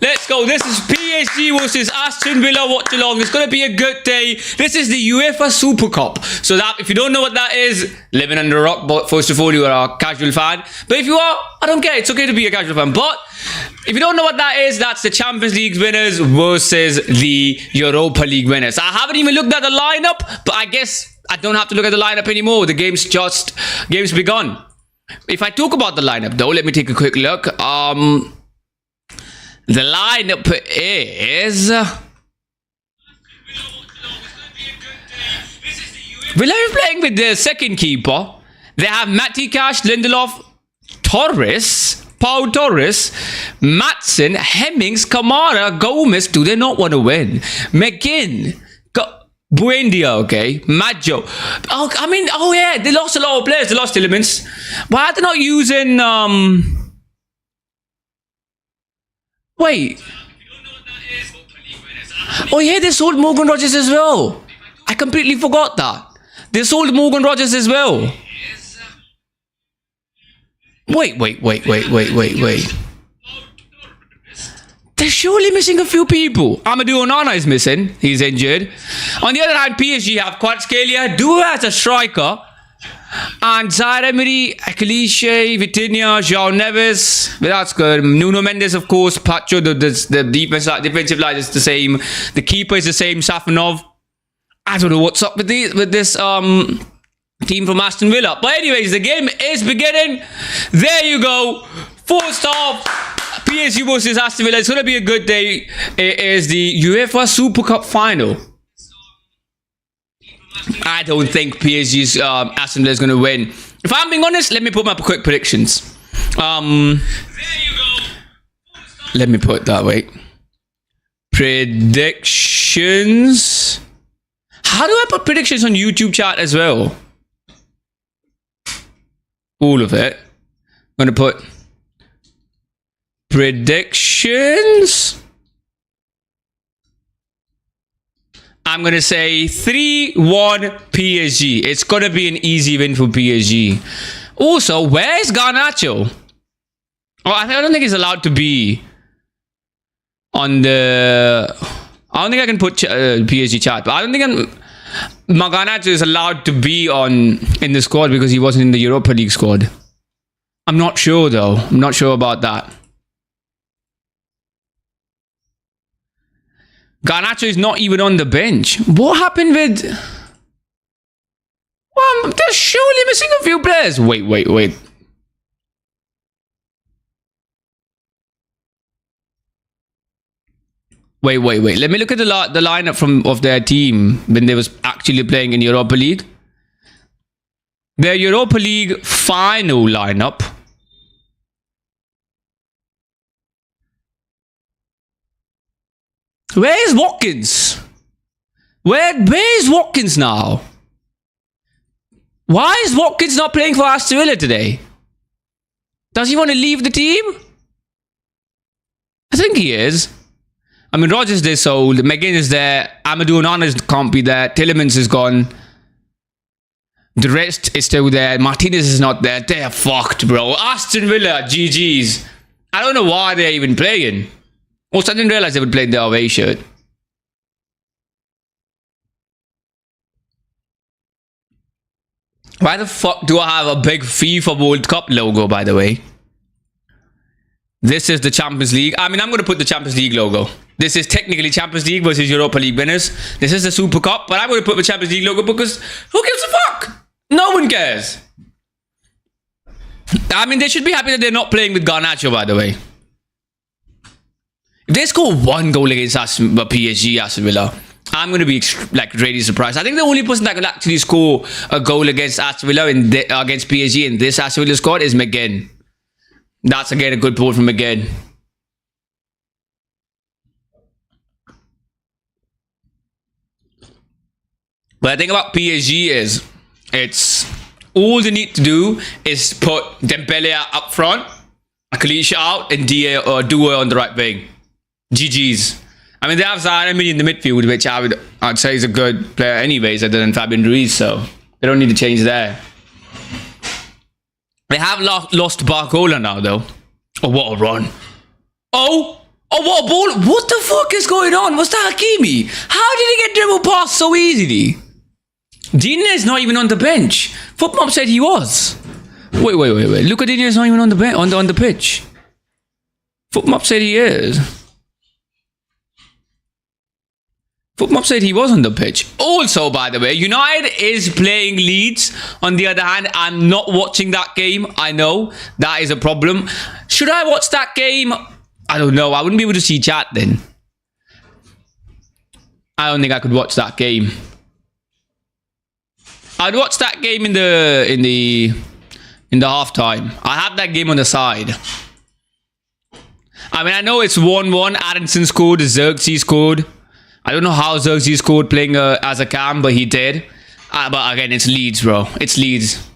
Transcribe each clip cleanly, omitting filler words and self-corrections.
Let's go. This is PSG versus Aston Villa Watchalong. It's going to be a good day. This is the UEFA Super Cup. So that, if you don't know what that is, living under a rock. But first of all, you are a casual fan. But if you are, I don't care. It's okay to be a casual fan. But if you don't know what that is, that's the Champions League winners versus the Europa League winners. I haven't even looked at the lineup, but I guess I don't have to look at the lineup anymore. The game's begun. If I talk about the lineup though, let me take a quick look. The lineup is Villa is playing with the second keeper. They have Matty Cash, Lindelof, Torres, Pau Torres, Matson, Hemmings, Kamara, Gomez. Do they not want to win? McGinn, Buendia, okay, Maggio. Oh, I mean, oh yeah, they lost a lot of players. They lost elements. Why are they not using Wait. Oh yeah, they sold Morgan Rogers as well. I completely forgot that. They sold Morgan Rogers as well. Wait. They're surely missing a few people. Amadou Onana is missing. He's injured. On the other hand, PSG have Kvaratskhelia, Dua as a striker, and Zaire Emery, Akiliche, Vitinha, João Neves. But that's good. Nuno Mendes, of course. Pacho, the defensive line is the same. The keeper is the same. Safanov. I don't know what's up with this team from Aston Villa. But anyways, the game is beginning. There you go. First half. PSG versus Aston Villa. It's going to be a good day. It is the UEFA Super Cup final. I don't think PSG's Aston Villa is going to win. If I'm being honest, let me put my quick predictions. There you go. Let me put it that way. Predictions. How do I put predictions on YouTube chat as well? All of it. I'm going to put predictions. I'm going to say 3-1 PSG. It's going to be an easy win for PSG. Also, where's Garnacho? Oh, I don't think he's allowed to be on the... I don't think I can put PSG chat, but I don't think Garnacho is allowed to be in the squad because he wasn't in the Europa League squad. I'm not sure though. I'm not sure about that. Garnacho is not even on the bench. What happened with... Well, they're surely missing a few players. Wait. Wait. Let me look at the lineup of their team when they was actually playing in Europa League. Their Europa League final lineup. Where's Watkins? Where's Watkins now? Why is Watkins not playing for Aston Villa today? Does he want to leave the team? I think he is. I mean, Rogers they sold. McGinn is there. Amadou Onana can't be there. Tielemans is gone. The rest is still there. Martinez is not there. They're fucked, bro. Aston Villa, GG's. I don't know why they're even playing. Also, I didn't realize they would play the away shirt. Why the fuck do I have a big FIFA World Cup logo, by the way? This is the Champions League. I mean, I'm going to put the Champions League logo. This is technically Champions League versus Europa League winners. This is the Super Cup, but I'm going to put the Champions League logo because who gives a fuck? No one cares. I mean, they should be happy that they're not playing with Garnacho, by the way. If they score one goal against PSG, Aston Villa, I'm going to be like really surprised. I think the only person that can actually score a goal against Aston Villa against PSG in this Aston Villa squad is McGinn. That's again a good ball from McGinn. But the thing about PSG is, it's all they need to do is put Dembele up front, Akiliche out, and Dua on the right wing. GG's. I mean, they have Zaire Emery in the midfield, which I'd say is a good player anyways, other than Fabian Ruiz, so they don't need to change there. They have lost Barcola now, though. Oh, what a run. Oh, Oh, what a ball! What the fuck is going on? Was that Hakimi? How did he get dribbled past so easily? Dinier's not even on the bench. Footmob said he was. Wait. Luca Dinier's not even on the bench, on the pitch. Footmob said he is. Footmob said he was on the pitch. Also, by the way, United is playing Leeds. On the other hand, I'm not watching that game. I know that is a problem. Should I watch that game? I don't know. I wouldn't be able to see chat then. I don't think I could watch that game. I'd watch that game in the halftime. I have that game on the side. I mean, I know it's 1-1. Aronson scored. Xerxes scored. I don't know how Xerxes scored playing as a cam, but he did. But again, it's Leeds, bro. It's Leeds.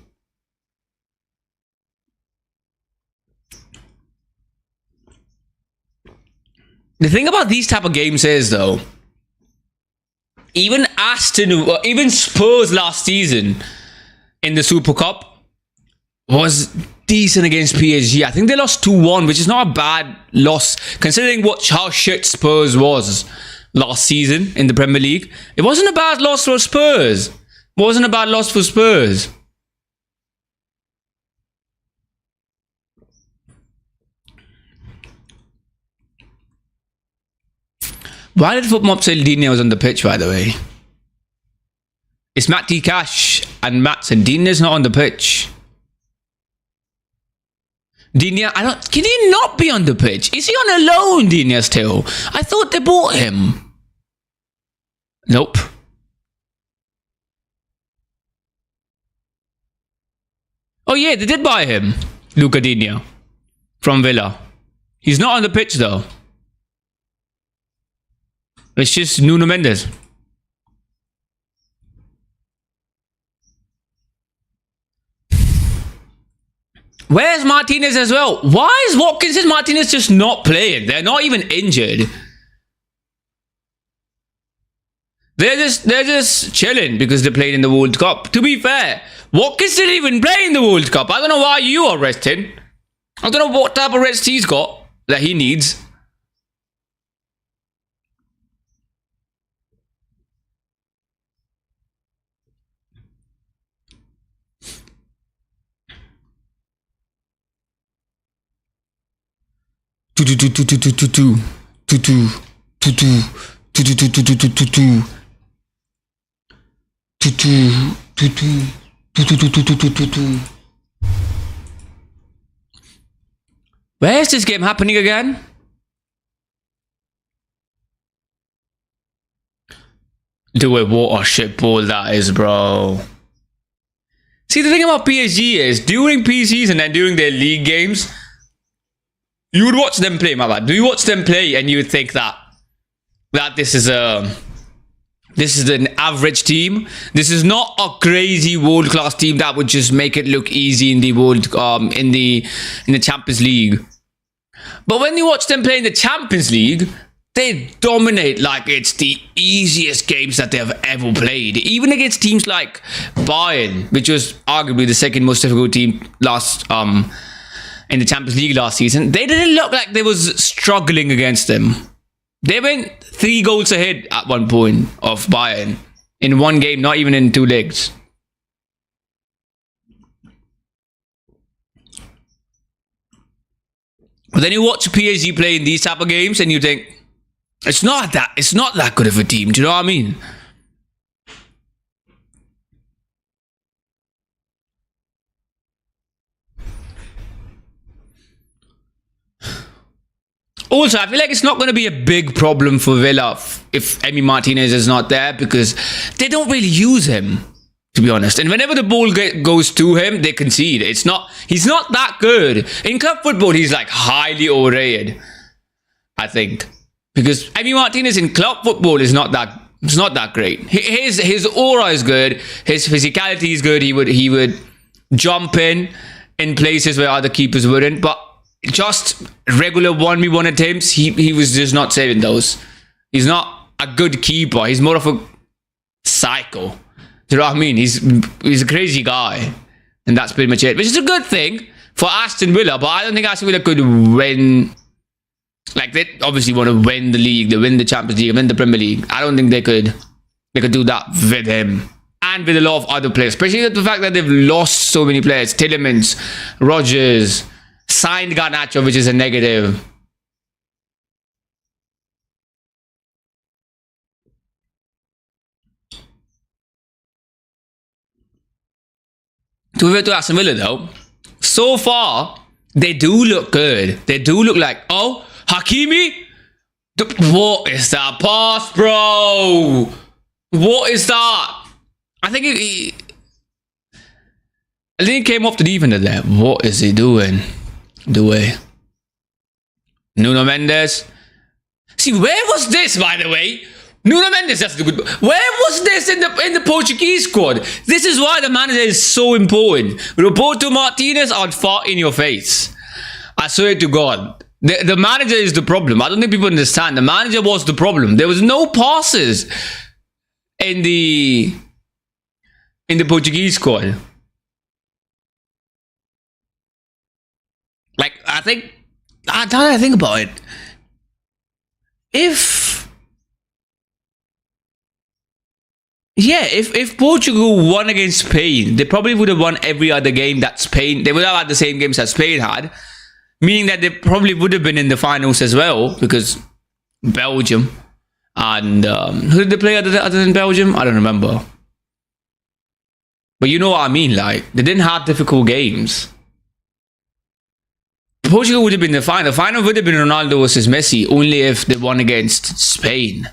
The thing about these type of games is, though, even Aston, even Spurs last season in the Super Cup was decent against PSG. I think they lost 2-1, which is not a bad loss considering how shit Spurs was last season in the Premier League. It wasn't a bad loss for Spurs. Why did Footmob say Digne was on the pitch, by the way? It's Matt D. Cash and Matson. Digne's not on the pitch. Digne, can he not be on the pitch? Is he on a loan, Digne, still? I thought they bought him. Nope. Oh yeah, they did buy him. Luca Digne. From Villa. He's not on the pitch, though. It's just Nuno Mendes. Where's Martinez as well? Why is Watkins and Martinez just not playing? They're not even injured. They're just chilling because they played in the World Cup. To be fair, Watkins didn't even play in the World Cup. I don't know why you are resting. I don't know what type of rest he's got that he needs. Where is this game happening again? Dude, what a shit ball that is, bro. See, the thing about PSG is, during pre-season and during their league games, you would watch them play, my bad. Do you watch them play and you would think that this is an average team? This is not a crazy world-class team that would just make it look easy in the in the Champions League. But when you watch them play in the Champions League, they dominate like it's the easiest games that they have ever played. Even against teams like Bayern, which was arguably the second most difficult team in the Champions League last season, they didn't look like they was struggling against them. They went 3 goals ahead at one point of Bayern in one game, not even in 2 legs. But then you watch PSG play in these type of games and you think, it's not that good of a team. Do you know what I mean? Also, I feel like it's not going to be a big problem for Villa if Emi Martinez is not there because they don't really use him, to be honest. And whenever the ball goes to him, they concede. He's not that good. In club football, he's like highly overrated, I think. Because Emi Martinez in club football is not that great. His aura is good. His physicality is good. He would jump in places where other keepers wouldn't. But just regular 1v1 attempts, he was just not saving those. He's not a good keeper. He's more of a psycho. Do you know what I mean? He's a crazy guy. And that's pretty much it. Which is a good thing for Aston Villa. But I don't think Aston Villa could win Like, they obviously want to win the league, they win the Champions League, win the Premier League. I don't think they could do that with him. And with a lot of other players, especially the fact that they've lost so many players. Tillemans, Rodgers, signed Garnacho, which is a negative. To Aston Villa though, so far, they do look good. They do look like, oh, Hakimi? What is that pass, bro? What is that? I think he came off the defender there. What is he doing? Nuno Mendes. See, where was this, by the way? Nuno Mendes, that's the good. Where was this in the Portuguese squad? This is why the manager is so important. Roberto Martinez are far in your face. I swear to God. The manager is the problem. I don't think people understand. The manager was the problem. There was no passes in the Portuguese squad. Like, I think about it. If Portugal won against Spain, they probably would have won every other game that Spain. They would have had the same games that Spain had, meaning that they probably would have been in the finals as well, because Belgium and who did they play other than Belgium? I don't remember. But you know what I mean, like, they didn't have difficult games. Portugal would have been the final. The final would have been Ronaldo versus Messi, only if they won against Spain.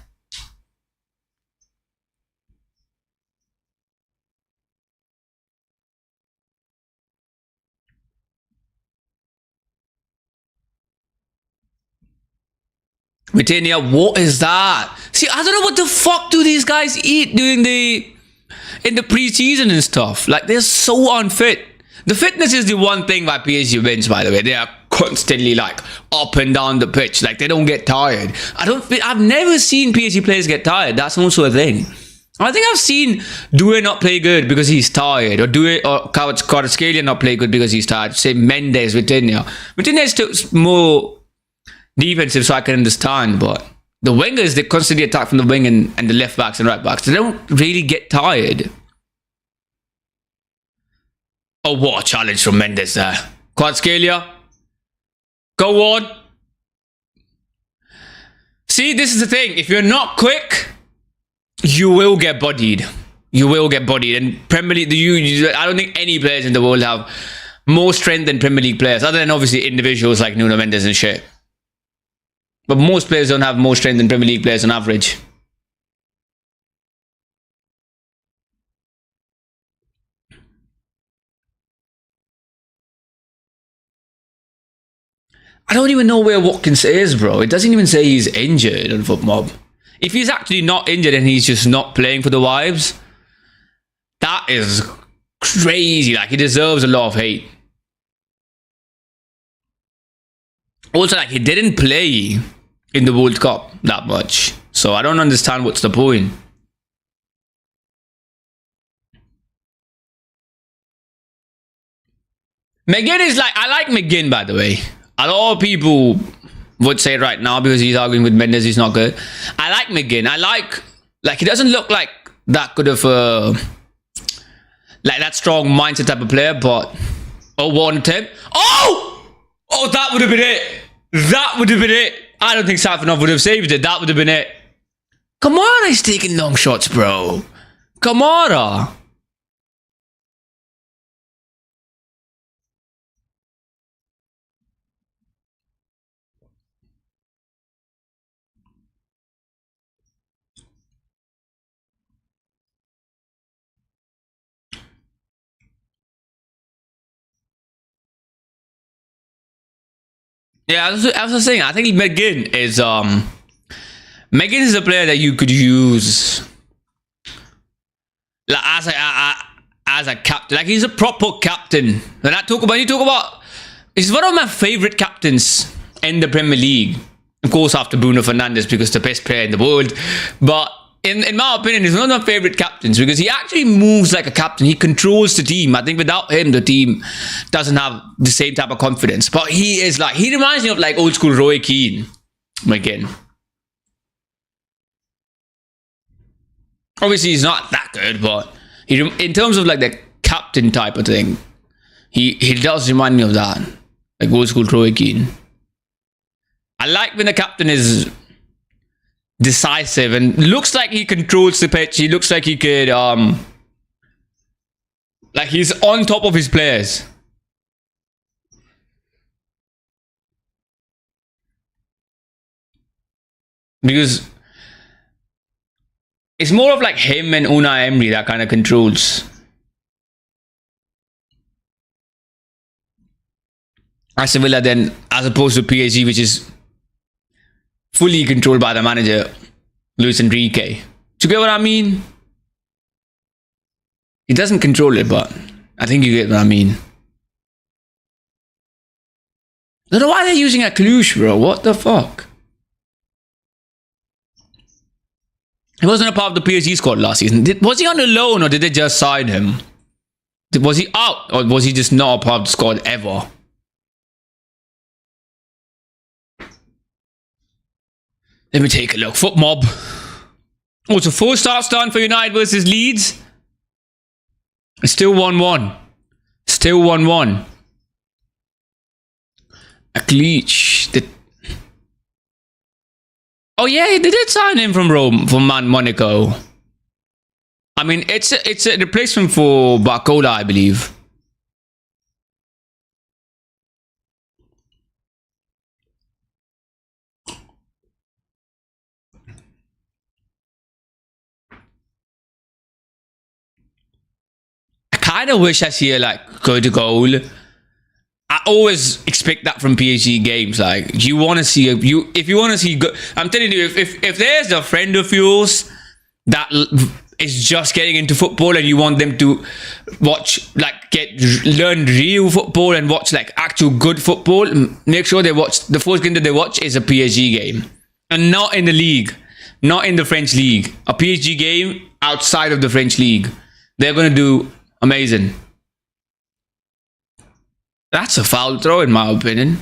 Britannia, what is that? See, I don't know what the fuck do these guys eat in the preseason and stuff. Like, they're so unfit. The fitness is the one thing why PSG wins, by the way. They are constantly like up and down the pitch. Like, they don't get tired. I've never seen PSG players get tired. That's also a thing. I think I've seen Due not play good because he's tired, or Kvaratskhelia not play good because he's tired. Say Mendes, Vitinha. Vitinha is still more defensive, so I can understand, but the wingers, they constantly attack from the wing and the left backs and right backs. They don't really get tired. Oh, what a challenge from Mendes there. Kvaratskhelia. Go on. See, this is the thing. If you're not quick, you will get bodied. You will get bodied. And Premier League, I don't think any players in the world have more strength than Premier League players, other than obviously individuals like Nuno Mendes and shit. But most players don't have more strength than Premier League players on average. I don't even know where Watkins is, bro. It doesn't even say he's injured on FootMob. If he's actually not injured and he's just not playing for the Wives, that is crazy. Like, he deserves a lot of hate. Also, like, he didn't play in the World Cup that much. So I don't understand what's the point. McGinn is like, I like McGinn, by the way. A lot of people would say right now, because he's arguing with Mendes, he's not good. I like McGinn. I like he doesn't look like that good of a, like, that strong mindset type of player, but, oh, one attempt. Oh, that would have been it. That would have been it. I don't think Safanov would have saved it. That would have been it. Kamara is taking long shots, bro. Kamara. Yeah, I was saying, I think McGinn is a player that you could use like as a captain. Like, he's a proper captain. When you talk about, he's one of my favorite captains in the Premier League. Of course, after Bruno Fernandes, because the best player in the world. But in my opinion, he's one of my favorite captains because he actually moves like a captain. He controls the team. I think without him, the team doesn't have the same type of confidence. But he reminds me of like old school Roy Keane. McGinn. Obviously, he's not that good, but in terms of like the captain type of thing, he does remind me of that. Like old school Troy Keane. I like when the captain is decisive and looks like he controls the pitch. He looks like he could like he's on top of his players. Because it's more of like him and Unai Emery that kind of controls. Aston Villa then, as opposed to PSG, which is fully controlled by the manager, Luis Enrique. Do you get what I mean? He doesn't control it, but I think you get what I mean. I don't know why they're using a Cluj, bro. What the fuck? He wasn't a part of the PSG squad last season. Was he on a loan or did they just sign him? Was he out or was he just not a part of the squad ever? Let me take a look. Foot mob. Oh, it's a 4-star stand for United versus Leeds. It's still 1-1. Still 1-1. A Cleach. Oh yeah, they did sign him from Rome, from Monaco. I mean, it's a replacement for Barcola, I believe. I kind of wish I see a like good goal. I always expect that from PSG games. Like you want to see if you want to see good. I'm telling you, if there's a friend of yours that is just getting into football and you want them to watch, like learn real football and watch like actual good football, make sure they watch the first game that they watch is a PSG game and not in the league, not in the French league. A PSG game outside of the French league. They're gonna do amazing. That's a foul throw, in my opinion.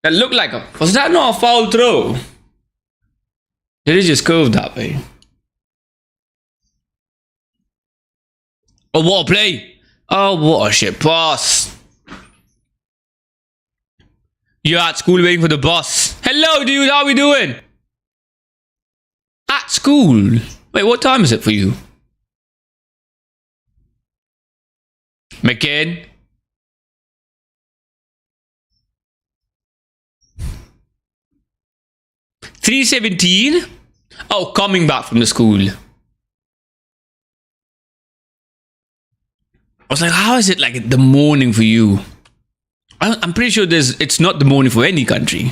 That looked like a... Was that not a foul throw? Did it just curve that way? Oh, what a play! Oh, what a shit pass. You're at school waiting for the bus. Hello, dude, how we doing? At school? Wait, what time is it for you? McCain. $3.17. Oh, coming back from the school. I was like, how is it like the morning for you? I'm pretty sure it's not the morning for any country.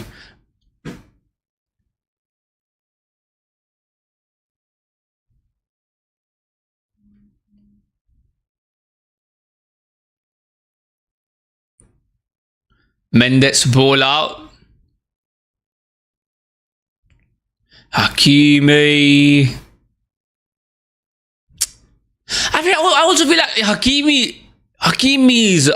Mendes ball out. Hakimi. I also feel like Hakimi's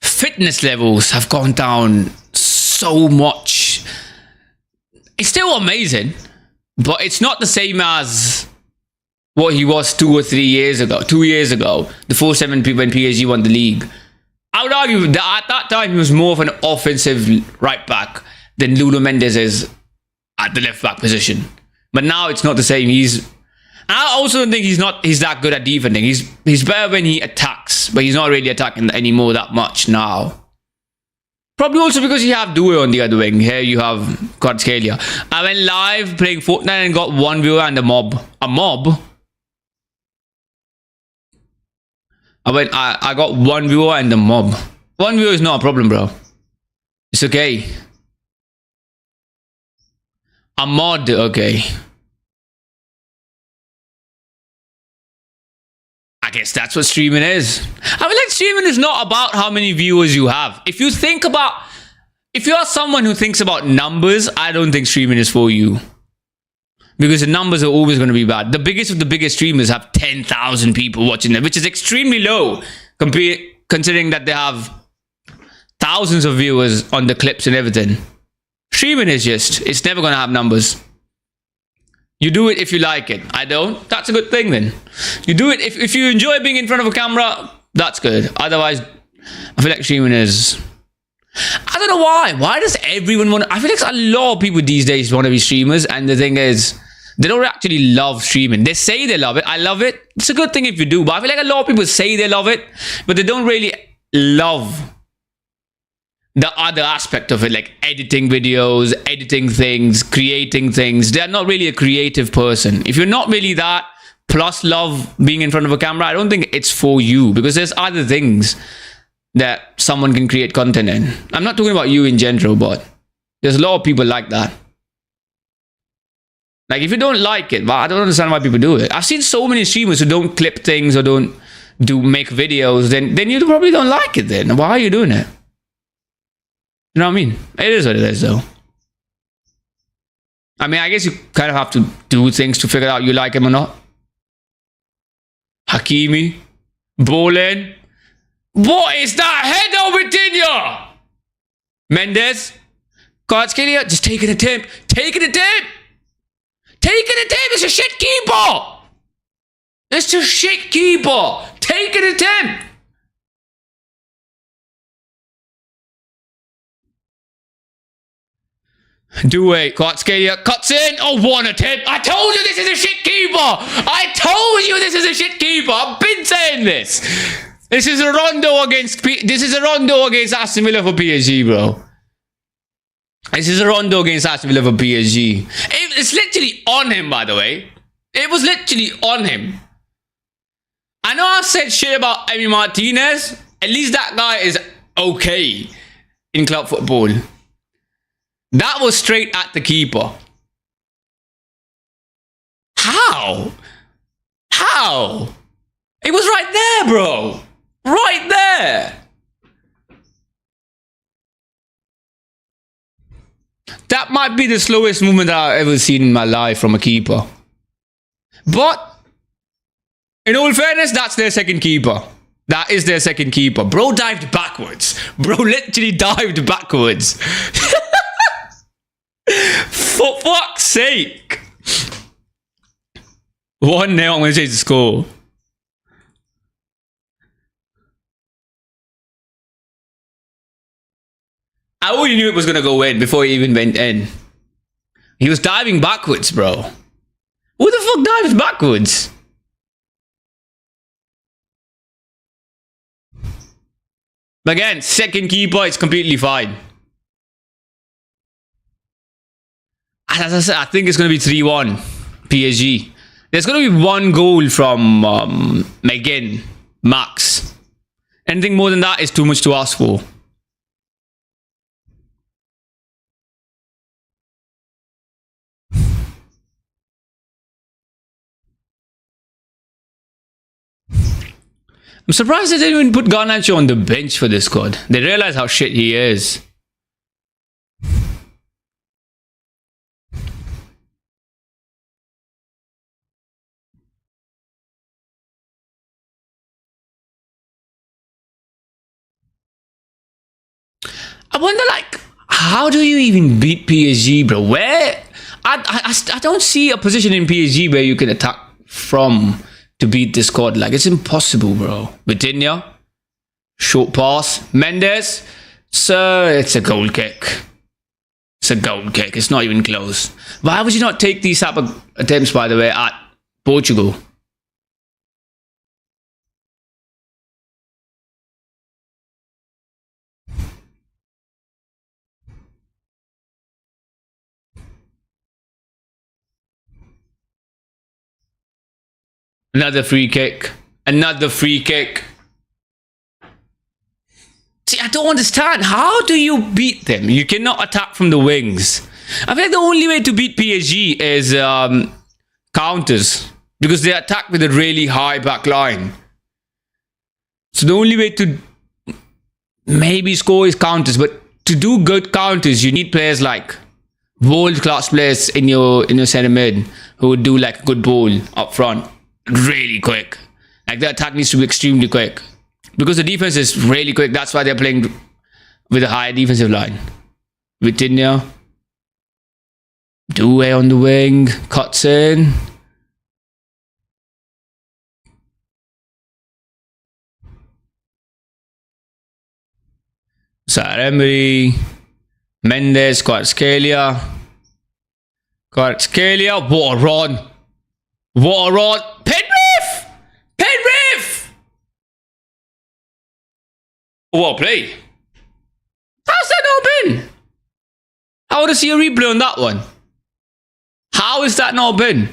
fitness levels have gone down so much. It's still amazing, but it's not the same as what he was 2 or 3 years ago. 2 years ago, the 4-7 when PSG won the league. I would argue that at that time he was more of an offensive right back than Nuno Mendes is at the left back position. But now it's not the same. I also don't think he's that good at defending. He's better when he attacks, but he's not really attacking anymore that much now. Probably also because you have Due on the other wing. Here you have Kvaratskhelia. I went live playing Fortnite and got one viewer and a mob. A mob? I got one viewer and a mob. One viewer is not a problem, bro. It's okay. A mod, okay. I guess that's what streaming is. I mean, like, streaming is not about how many viewers you have. If you are someone who thinks about numbers, I don't think streaming is for you. Because the numbers are always going to be bad. The biggest of the biggest streamers have 10,000 people watching them, which is extremely low considering that they have thousands of viewers on the clips and everything. Streaming is just, it's never going to have numbers. You do it if you like it. I don't. That's a good thing then. You do it if you enjoy being in front of a camera, that's good. Otherwise, I feel like streaming is... I don't know why. Why does everyone want... I feel like a lot of people these days want to be streamers, and the thing is, they don't actually love streaming. They say they love it. I love it. It's a good thing if you do, but I feel like a lot of people say they love it, but they don't really love the other aspect of it, like editing videos, editing things, creating things. They're not really a creative person. If you're not really that, plus love being in front of a camera, I don't think it's for you, because there's other things that someone can create content in. I'm not talking about you in general, but there's a lot of people like that. Like, if you don't like it, well, I don't understand why people do it. I've seen so many streamers who don't clip things or don't make videos, then you probably don't like it then. Why are you doing it? You know what I mean? It is what it is, though. I mean, I guess you kind of have to do things to figure out you like him or not. Hakimi. Bowling. What is that header within you? Mendes. Kvaratskhelia. Just take an attempt. Take an attempt. Take an attempt. It's a shit keeper. It's a shit keeper. Take an attempt. Do it. Kvaratskhelia cuts in. Oh, one attempt. I told you this is a shit keeper. I told you this is a shit keeper. I've been saying this. This is a rondo against Aston Villa for PSG, bro. This is a rondo against Aston Villa for PSG. It's literally on him, by the way. It was literally on him. I know I said shit about Emi Martinez. At least that guy is okay in club football. That was straight at the keeper. How? How? It was right there, bro. Right there. That might be the slowest movement that I've ever seen in my life from a keeper. But, in all fairness, that's their second keeper. That is their second keeper. Bro dived backwards. Bro literally dived backwards. For fuck's sake. 1-0, I'm going to change the score. I already knew it was going to go in before he even went in. He was diving backwards, bro. Who the fuck dives backwards? Again, second keeper, it's completely fine. As I said, I think it's going to be 3-1 PSG. There's going to be one goal from McGinn, max. Anything more than that is too much to ask for. I'm surprised they didn't even put Garnacho on the bench for this squad. They realize how shit he is. I wonder, like, how do you even beat PSG, bro? Where? I don't see a position in PSG where you can attack from to beat this squad. Like, it's impossible, bro. Vitinha, short pass. Mendes, sir, it's a goal kick. It's a goal kick. It's not even close. Why would you not take these type of attempts, by the way, at Portugal? Another free kick. Another free kick. See, I don't understand. How do you beat them? You cannot attack from the wings. I feel like the only way to beat PSG is counters. Because they attack with a really high back line. So the only way to maybe score is counters. But to do good counters, you need players like world-class players in your center mid who would do like a good ball up front. Really quick. Like, the attack needs to be extremely quick. Because the defense is really quick. That's why they're playing with a high defensive line. Vitinha. Doué on the wing. Cuts in. Emery. Mendes. Kvaratskhelia. What a run. What a run. Penrith! Penrith! What a play. How's that not been? I want to see a replay on that one. How has that not been?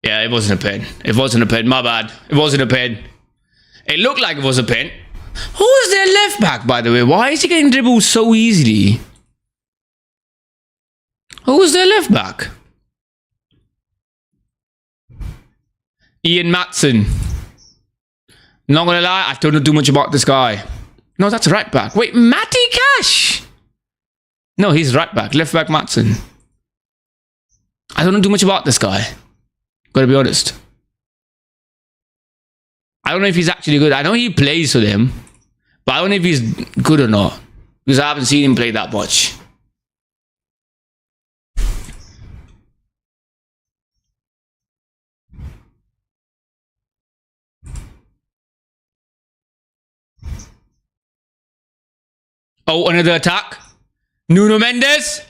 Yeah, it wasn't a pin. It wasn't a pin. My bad. It wasn't a pin. It looked like it was a pin. Who is their left back, by the way? Why is he getting dribbled so easily? Who is their left back? Ian Matson. Not gonna lie, I don't know too much about this guy. No, that's right back. Wait, Matty Cash. No, he's right back. Left back Matson. I don't know too much about this guy. Gotta be honest. I don't know if he's actually good. I know he plays for them, but I don't know if he's good or not, because I haven't seen him play that much. Oh, another attack. Nuno Mendes.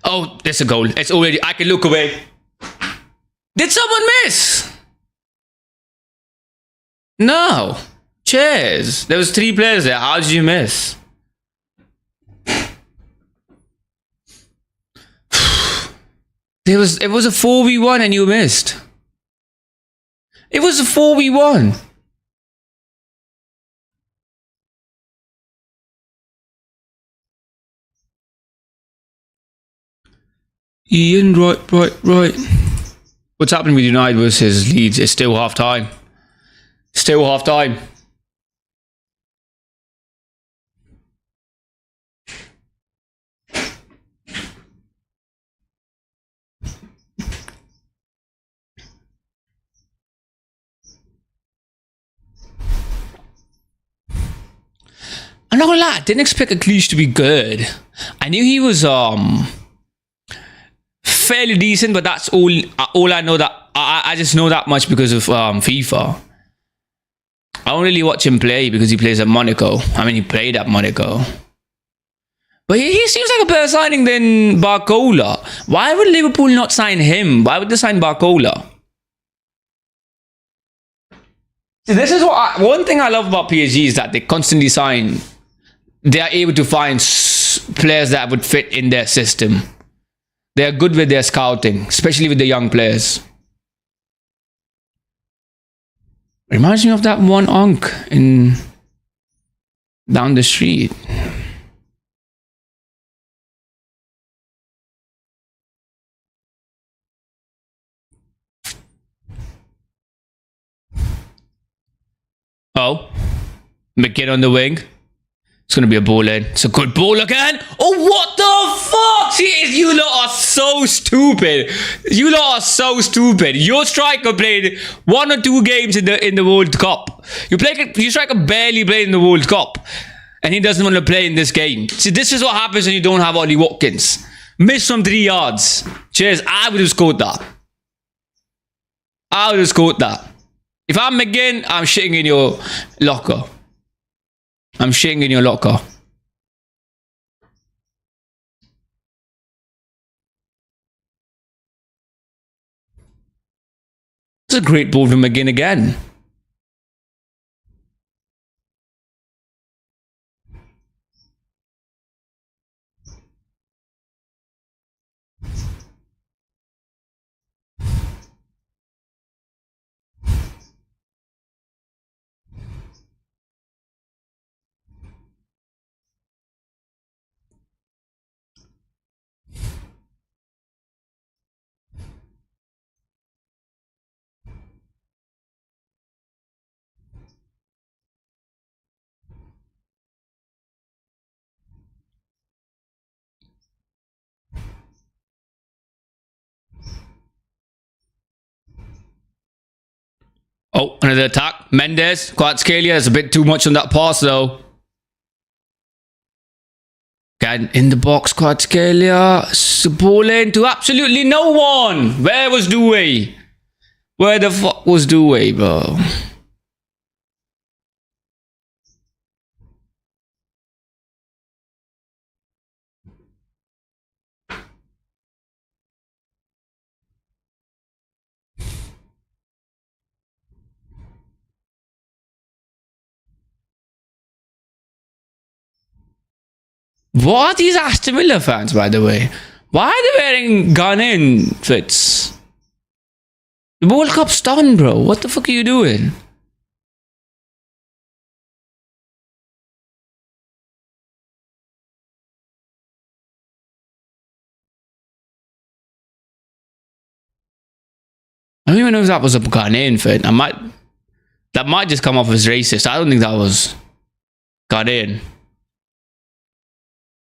Oh, there's a goal. It's already... I can look away. Did someone miss? No. Cheers. There was 3 players there. How did you miss? It was a 4v1 and you missed. It was a 4v1. Ian, right. What's happening with United versus Leeds? It's still half time. Still half time. I'm not gonna lie, I didn't expect Cleach to be good. I knew he was fairly decent, but that's all I know. That I just know that much because of FIFA. I don't really watch him play because he plays at Monaco. I mean, he played at Monaco. But he seems like a better signing than Barcola. Why would Liverpool not sign him? Why would they sign Barcola? See, this is what one thing I love about PSG is that they constantly sign. They are able to find players that would fit in their system. They are good with their scouting, especially with the young players. Reminds me of that one Onk in down the street. Oh, McGinn on the wing. It's going to be a ball in. It's a good ball again. Oh, what the fuck? See, you lot are so stupid. You lot are so stupid. Your striker played 1 or 2 games in the World Cup. Your striker barely played in the World Cup. And he doesn't want to play in this game. See, this is what happens when you don't have Ollie Watkins. Miss from 3 yards. Cheers. I would have scored that. I would have scored that. If I'm McGinn, I'm shitting in your locker. I'm shitting in your locker. It's a great ball from McGinn again. Oh, another attack. Mendes, Kvaratskhelia. That's a bit too much on that pass, though. Again, in the box, Kvaratskhelia. Ball into absolutely no one. Where was Douay? Where the fuck was Douay, bro? What are these Aston Villa fans, by the way? Why are they wearing gun-in fits? The World Cup's done, bro. What the fuck are you doing? I don't even know if that was a gun-in fit. That might just come off as racist. I don't think that was gun-in.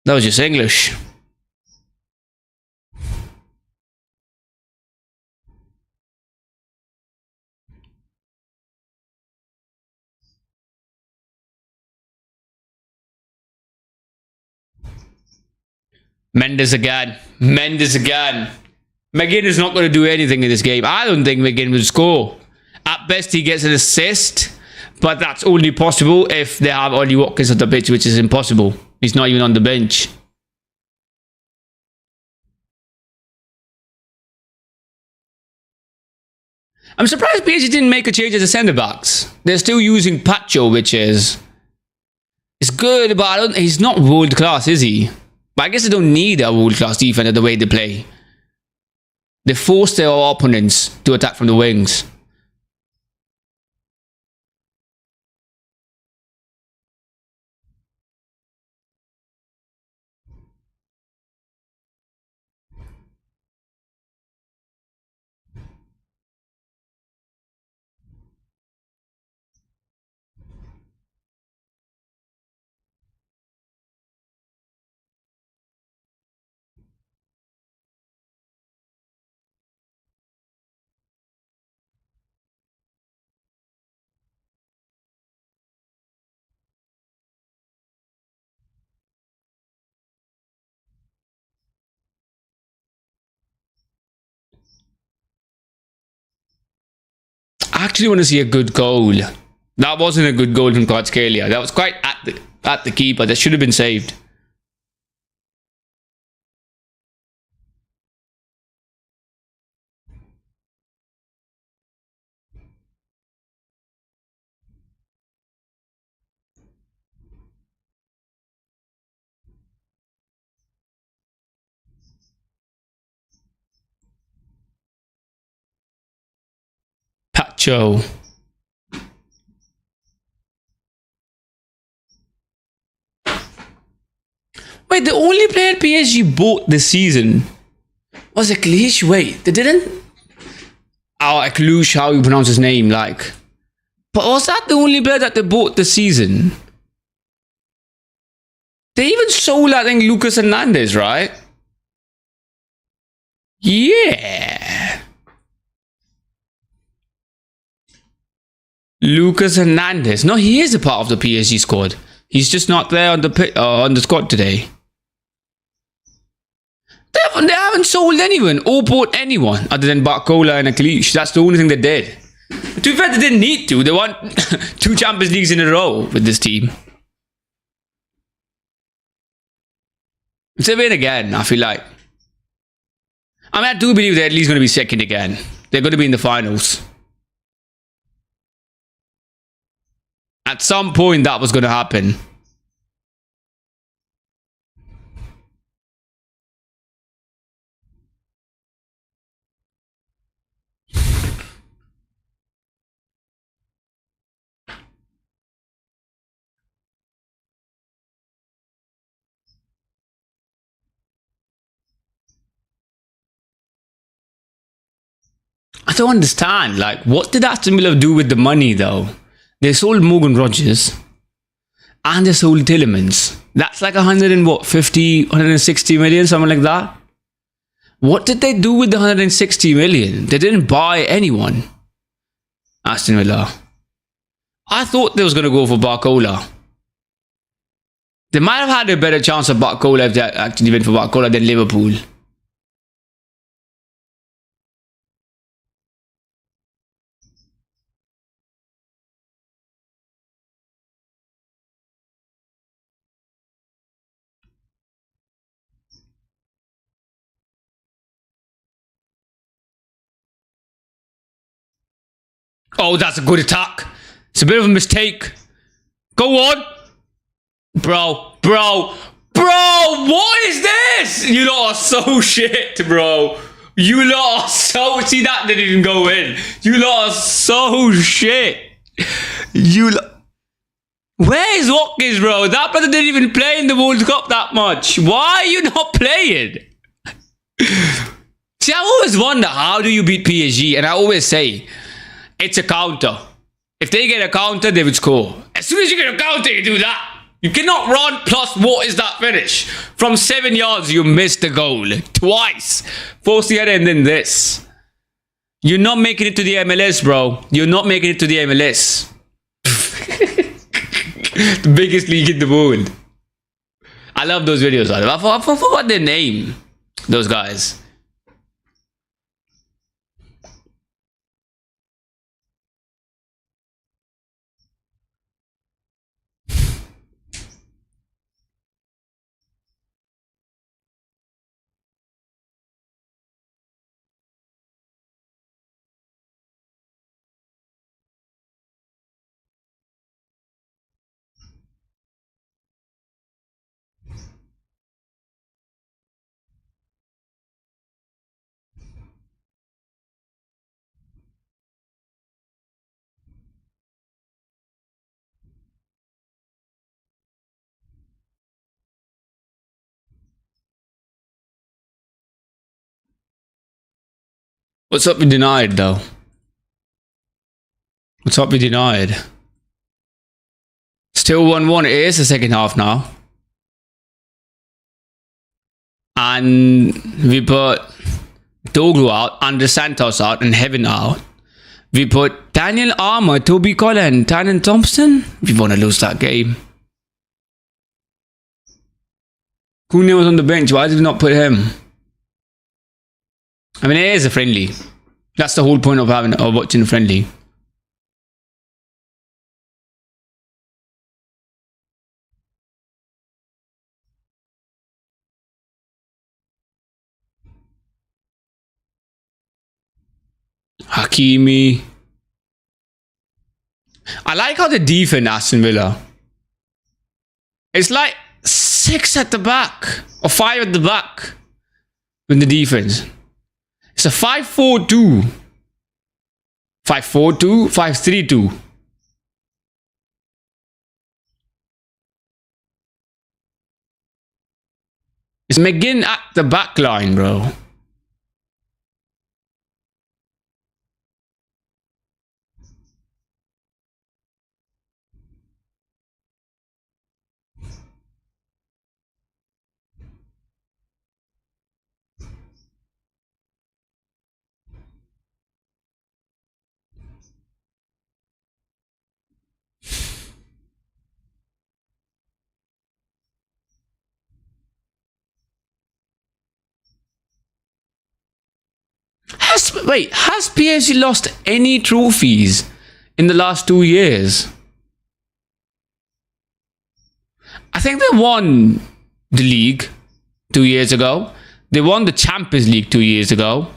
That was just English. Mendes again. Mendes again. McGinn is not going to do anything in this game. I don't think McGinn will score. At best, he gets an assist, but that's only possible if they have Ollie Watkins on the pitch, which is impossible. He's not even on the bench. I'm surprised PSG didn't make a change as a centre-backs. They're still using Pacho, which is... It's good, but he's not world-class, is he? But I guess they don't need a world-class defender the way they play. They force their opponents to attack from the wings. I actually want to see a good goal. That wasn't a good goal from Kvaratskhelia. That was quite at the keeper. That should have been saved. Pacho. Wait, the only player PSG bought this season was Eklish. Wait, they didn't? Oh, Eklish, how you pronounce his name, like. But was that the only player that they bought this season? They even sold, I think, Lucas Hernandez, right? Yeah. Lucas Hernandez. No, he is a part of the PSG squad. He's just not there on the squad today. They haven't sold anyone or bought anyone other than Barcola and Eklish. That's the only thing they did. To be fair, they didn't need to. They won 2 Champions Leagues in a row with this team. If they win again, I feel like. I mean, I do believe they're at least going to be second again. They're going to be in the finals. At some point, that was going to happen. I don't understand. Like, what did Aston Villa do with the money, though? They sold Morgan Rogers and they sold Tillemans. That's like 160 million, something like that. What did they do with the 160 million? They didn't buy anyone. Aston Villa. I thought they was going to go for Barcola. They might have had a better chance of Barcola if they actually went for Barcola than Liverpool. Oh, that's a good attack. It's a bit of a mistake. Go on. Bro. What is this? You lot are so shit, bro. You lot are so... See, that didn't even go in. You lot are so shit. You lot... Where is Watkins, bro? That brother didn't even play in the World Cup that much. Why are you not playing? See, I always wonder, how do you beat PSG? And I always say, it's a counter. If they get a counter, they would score. As soon as you get a counter, you do that. You cannot run plus what is that finish? From 7 yards, you missed the goal. Twice. First the other and then this. You're not making it to the MLS, bro. You're not making it to the MLS. The biggest league in the world. I love those videos. I forgot their name. Those guys. What's up with denied though? What's up with denied? Still 1-1. It is the second half now. And we put Doglu out, Andre Santos out, and Heaven out. We put Daniel Armour, Toby Collin, Tannen Thompson. We want to lose that game. Cunha was on the bench. Why did we not put him? I mean, it is a friendly. That's the whole point of watching a friendly. Hakimi. I like how they defend Aston Villa. It's like 6 at the back or 5 at the back with the defense. It's a 5-4-2. 5-4-2, 5-3-2. It's McGinn at the back line, bro. Has PSG lost any trophies in the last 2 years? I think they won the league 2 years ago. They won the Champions League 2 years ago.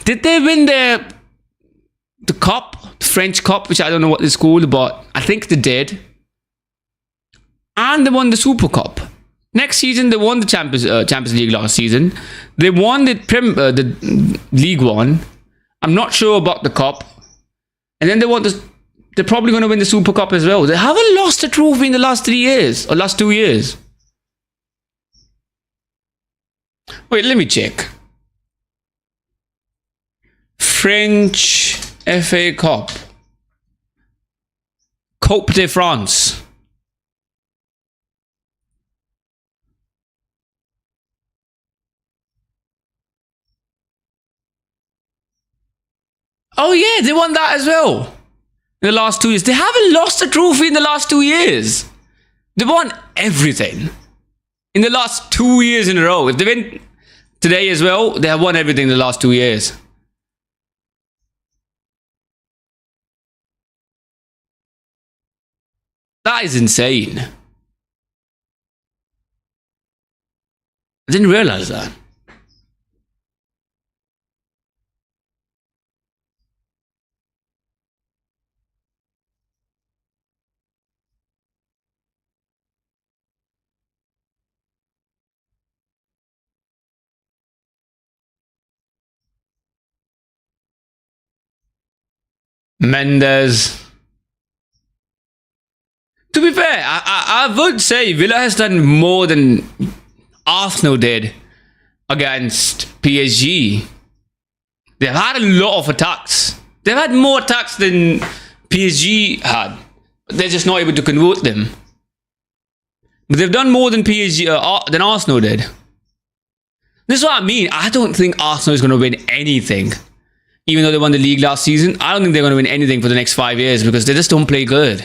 Did they win the cup, the French cup, which I don't know what it's called, but I think they did. And they won the Super Cup. Next season, they won the Champions League last season. They won the League One. I'm not sure about the Cup. And then they won they're probably going to win the Super Cup as well. They haven't lost a trophy in the last 3 years, or last 2 years. Wait, let me check. French FA Cup. Coupe de France. Oh yeah, they won that as well. in the last 2 years. They haven't lost a trophy in the last 2 years. They won everything in the last 2 years in a row. If they win today as well, they have won everything in the last 2 years. That is insane. I didn't realize that. Mendes. To be fair, I would say Villa has done more than Arsenal did against PSG. They've had a lot of attacks. They've had more attacks than PSG had. But they're just not able to convert them. But they've done more than PSG than Arsenal did. This is what I mean. I don't think Arsenal is going to win anything. Even though they won the league last season, I don't think they're going to win anything for the next 5 years because they just don't play good.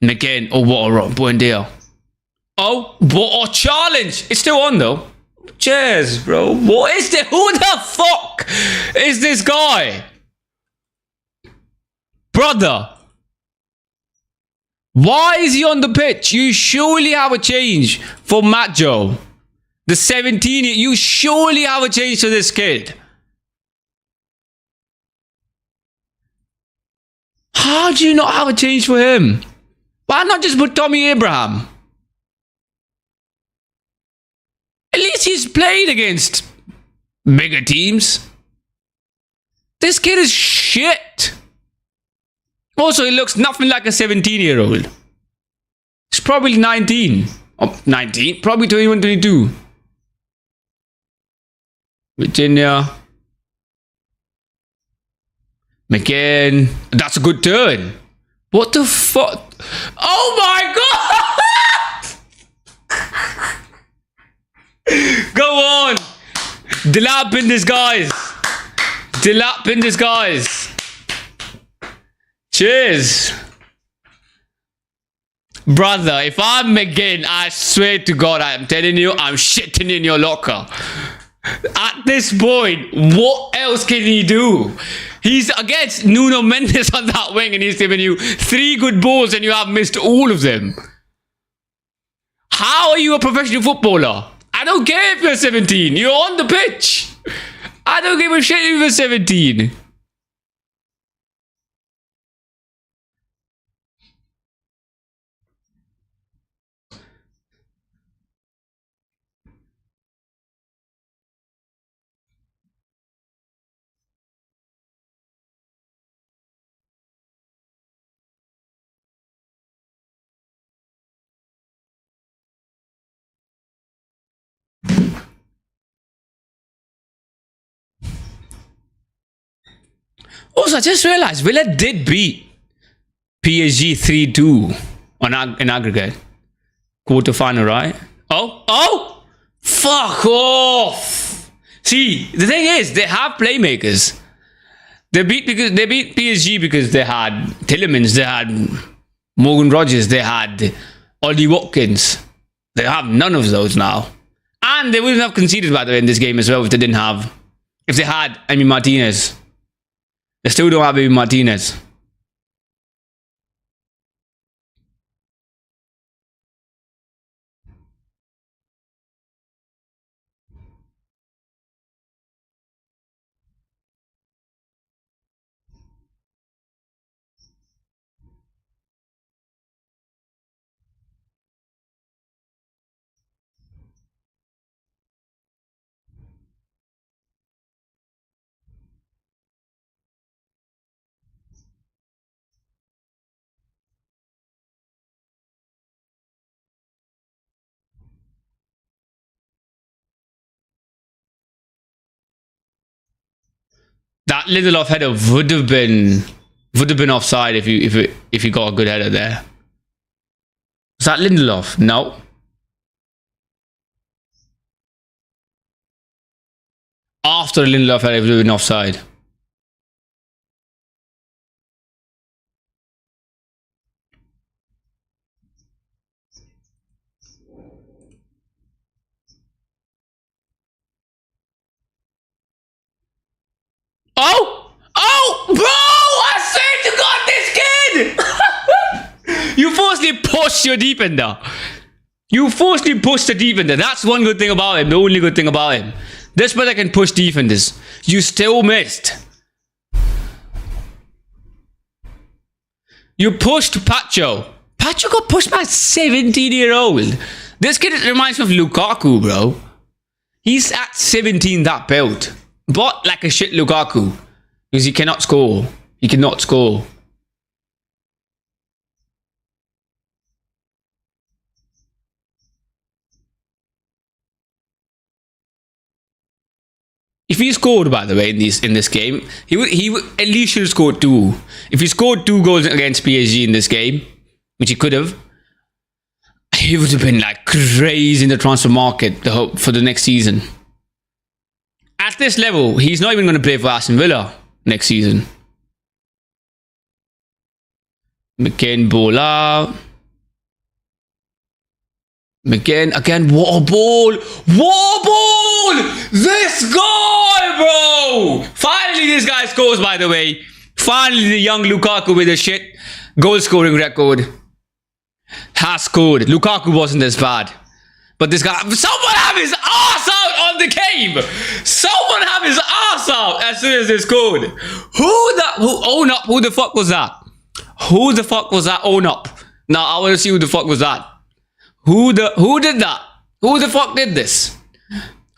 And again, oh, what a buen deal. Oh, what a challenge. It's still on though. Cheers, bro. What is this? Who the fuck is this guy? Brother. Why is he on the pitch? You surely have a change for Macho. The 17, you surely have a change to this kid. How do you not have a change for him? Why not just put Tommy Abraham? At least he's played against bigger teams. This kid is shit. Also, he looks nothing like a 17-year-old. He's probably 19. Oh, 19? Probably 21, 22. Virginia. McCain. That's a good turn. What the fuck? Oh my god! Go on! Delap in disguise. Delap in disguise. Cheers. Brother, if I'm McGinn, I swear to God, I'm telling you, I'm shitting in your locker. At this point, what else can he do? He's against Nuno Mendes on that wing and he's given you 3 good balls and you have missed all of them. How are you a professional footballer? I don't care if you're 17. You're on the pitch. I don't give a shit if you're 17. Also, I just realized Villa did beat PSG 3-2 in aggregate. Quarterfinal, right? Oh! Fuck off! See, the thing is, they have playmakers. They beat PSG because they had Tillemans, they had Morgan Rogers, they had Ollie Watkins. They have none of those now. And they wouldn't have conceded, by the way, in this game as well if they had Emi Martinez. They still don't have Emi Martinez. That Lindelof header would have been offside if you got a good header there. Was that Lindelof? No. After Lindelof header, it would have been offside. Oh! Oh! Bro! I swear to God, this kid! You forcibly pushed your defender. You forcibly pushed the defender. That's one good thing about him. The only good thing about him. This brother can push defenders. You still missed. You pushed Pacho. Pacho got pushed by a 17-year-old. This kid reminds me of Lukaku, bro. He's at 17 that build. But like a shit Lukaku. Because he cannot score. He cannot score. If he scored, by the way, in this game, he would at least should have scored 2. If he scored 2 goals against PSG in this game, which he could have, he would have been like crazy in the transfer market for the next season. At this level, he's not even going to play for Aston Villa next season. McCain ball out. McCain again. What a ball! What a ball! This guy, bro! Finally, this guy scores, by the way. Finally, the young Lukaku with a shit goal scoring record has scored. Lukaku wasn't as bad. But this guy, someone have his ass out on the game! Someone have his ass out as soon as they scored. Own up, who the fuck was that? Who the fuck was that? Own up. Now, I want to see who the fuck was that. Who did that? Who the fuck did this?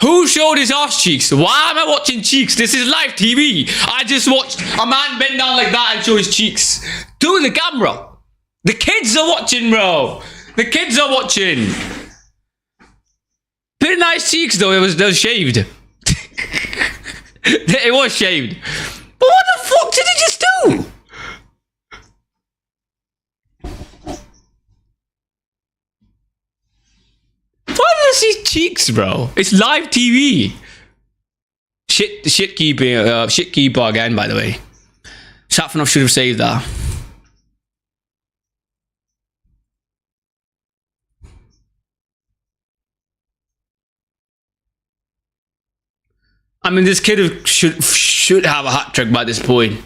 Who showed his ass cheeks? Why am I watching cheeks? This is live TV. I just watched a man bend down like that and show his cheeks to the camera. The kids are watching, bro. The kids are watching. Pretty nice cheeks though. It was shaved. It was shaved. But what the fuck did he just do? Why does he cheeks, bro? It's live TV. Shit keeper again, by the way. Safanov should have saved that. I mean, this kid should have a hat trick by this point.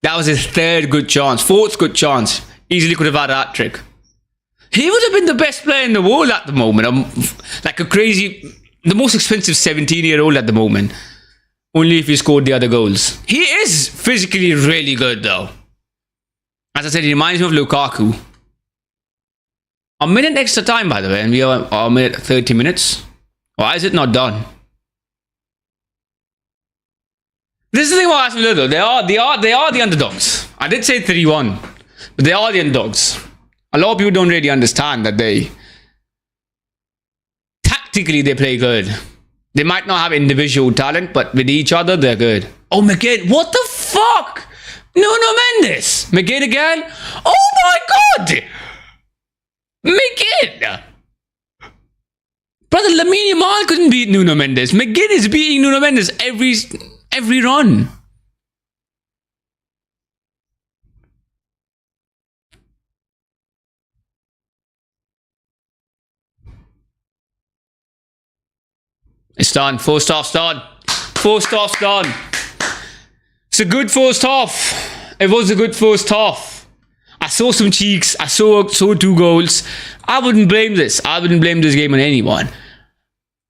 That was his 3rd good chance, 4th good chance. Easily could have had a hat trick. He would have been the best player in the world at the moment. Like the most expensive 17-year-old at the moment. Only if he scored the other goals. He is physically really good though. As I said, he reminds me of Lukaku. A minute extra time, by the way, and we are a minute 30 minutes. Why is it not done? This is the thing about Aston Villa though. They are the underdogs. I did say 3-1, but they are the underdogs. A lot of people don't really understand that tactically they play good. They might not have individual talent, but with each other they're good. Oh, McGinn, what the fuck? Nuno Mendes. McGinn again? Oh my god! McGinn! Brother, Lamine Yamal couldn't beat Nuno Mendes. McGinn is beating Nuno Mendes every run. It's done. First half's done. First half's done. It's a good first half. It was a good first half. I saw some cheeks. I saw 2 goals. I wouldn't blame this. I wouldn't blame this game on anyone.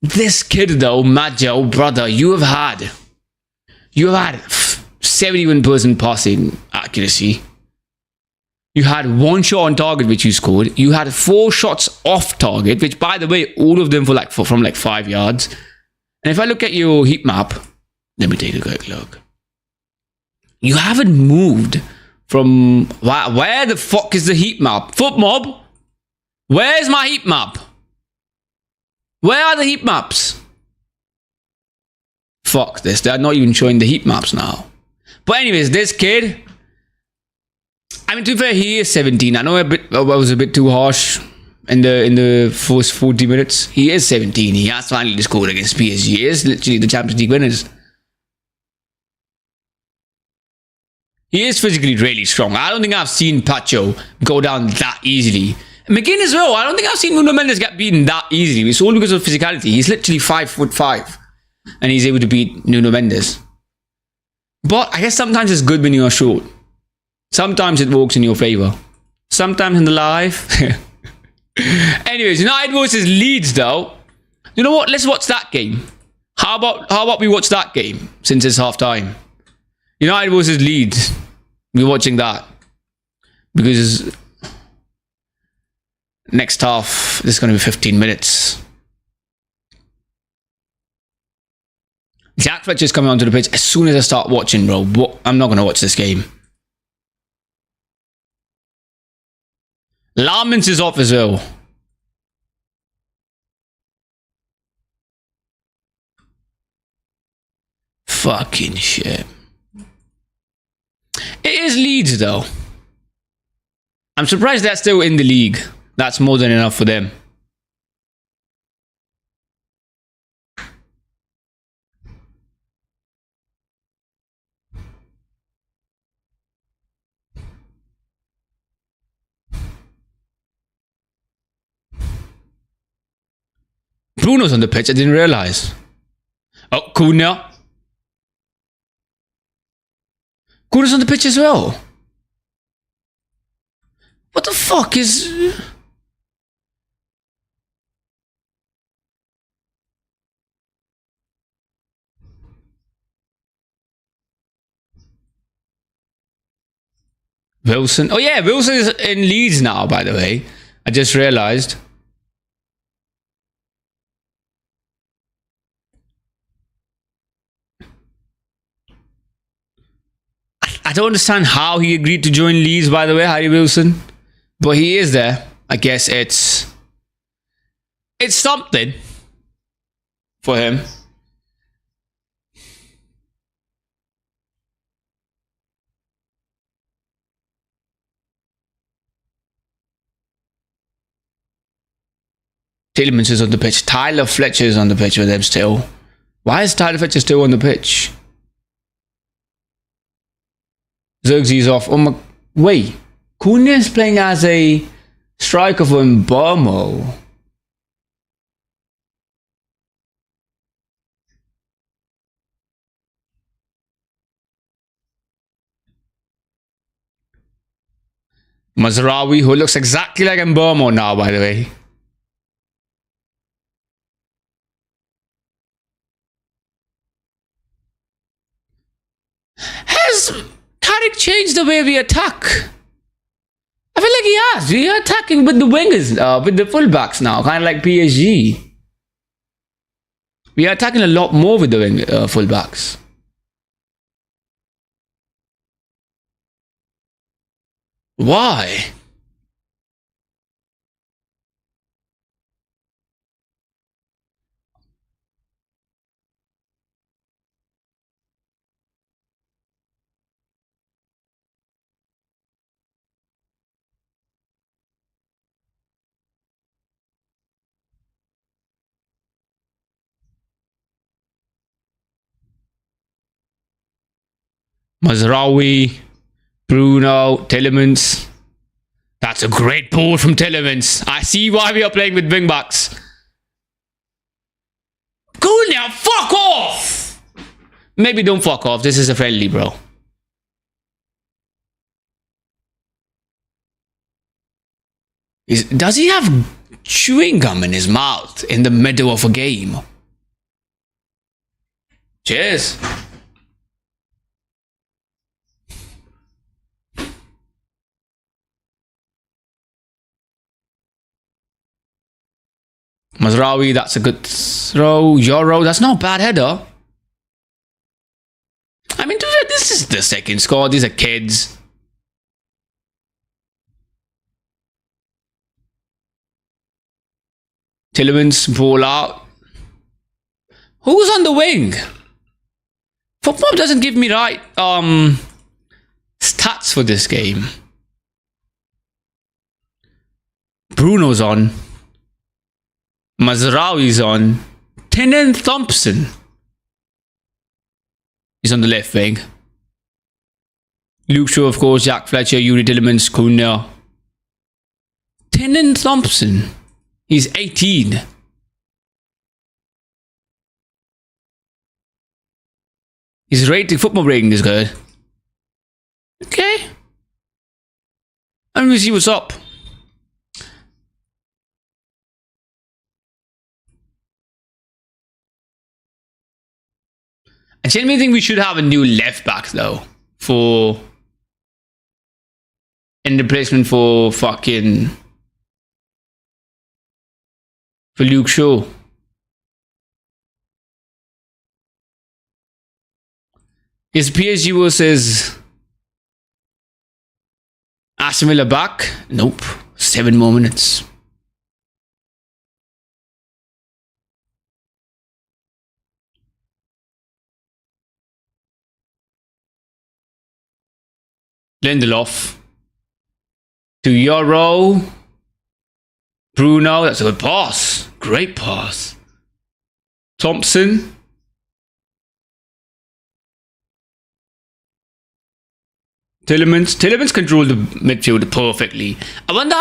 This kid though, Majo, brother, you have had 71% passing accuracy. You had 1 shot on target, which you scored. You had 4 shots off target, which, by the way, all of them from 5 yards. And if I look at your heat map, let me take a quick look. You haven't moved from... Where the fuck is the heat map? Foot mob? Where's my heat map? Where are the heat maps? Fuck this. They're not even showing the heat maps now. But anyways, this kid... I mean, to be fair, he is 17. I know I was a bit too harsh in the first 40 minutes. He is 17. He has finally scored against PSG. He is literally the Champions League winners. He is physically really strong. I don't think I've seen Pacho go down that easily. McGinn as well. I don't think I've seen Nuno Mendes get beaten that easily. It's all because of physicality. He's literally 5'5", and he's able to beat Nuno Mendes. But I guess sometimes it's good when you're short. Sometimes it works in your favor. Sometimes in the life. Anyways, United versus Leeds though. You know what? Let's watch that game. How about we watch that game since it's half time? United versus Leeds. We're watching that. Because next half, this is going to be 15 minutes. Jack Fletcher's coming onto the pitch. As soon as I start watching, bro, I'm not going to watch this game. Lamens is off as well. Fucking shit. It is Leeds though. I'm surprised they're still in the league. That's more than enough for them. Bruno's on the pitch. I didn't realize. Oh, Cunha. Cunha's on the pitch as well. What the fuck is... Wilson? Oh yeah, Wilson is in Leeds now, by the way. I just realized. I don't understand how he agreed to join Leeds, by the way, Harry Wilson. But he is there. I guess it's something for him. Tielemans is on the pitch. Tyler Fletcher is on the pitch with them still. Why is Tyler Fletcher still on the pitch? Zirkzee's off. Oh my... Wait. Cunha is playing as a striker for Mbomo. Mazraoui, who looks exactly like Mbomo now, by the way. Has Tariq changed the way we attack? I feel like he has. We are attacking with the wingers, with the fullbacks now, kind of like PSG. We are attacking a lot more with the fullbacks. Why? Mazraoui, Bruno, Tielemans. That's a great ball from Tielemans. I see why we are playing with wingbacks. Go now, fuck off! Maybe don't fuck off. This is a friendly, bro. Does he have chewing gum in his mouth in the middle of a game? Cheers. Mazraoui, that's a good throw. Euro, that's not a bad header. I mean, this is the second score. These are kids. Tielemans, ball out. Who's on the wing? Football doesn't give me right stats for this game. Bruno's on. Mazraoui's on. Tenen Thompson. He's on the left wing. Luke Shaw, of course, Jack Fletcher, Yuri Tielemans, Cunha. Tenen Thompson. He's 18. His rating, football rating is good. Okay. Let me see what's up. I genuinely think we should have a new left back though, for in replacement for Luke Shaw. Is PSG versus Aston Villa back? Nope. 7 more minutes. Lindelof. To Euro. Bruno. That's a good pass. Great pass. Thompson. Tillemans controlled the midfield perfectly. I wonder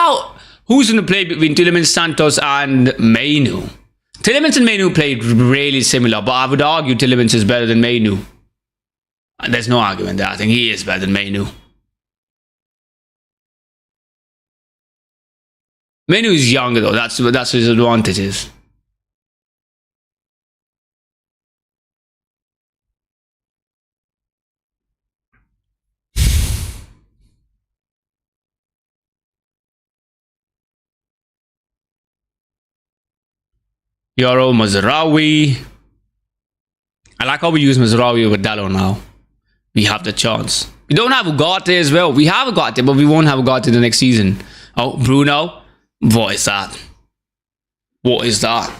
who's going to play between Tillemans, Santos, and Mainu. Tillemans and Mainu played really similar, but I would argue Tillemans is better than Mainu. And there's no argument there. I think he is better than Mainu. Mainu is younger though. That's his advantages. Euro Mazraoui. I like how we use Mazraoui with Dallo now. We have the chance. We don't have Ugarte as well. We have Ugarte, but we won't have Ugarte the next season. Oh, Bruno. What is that? What is that?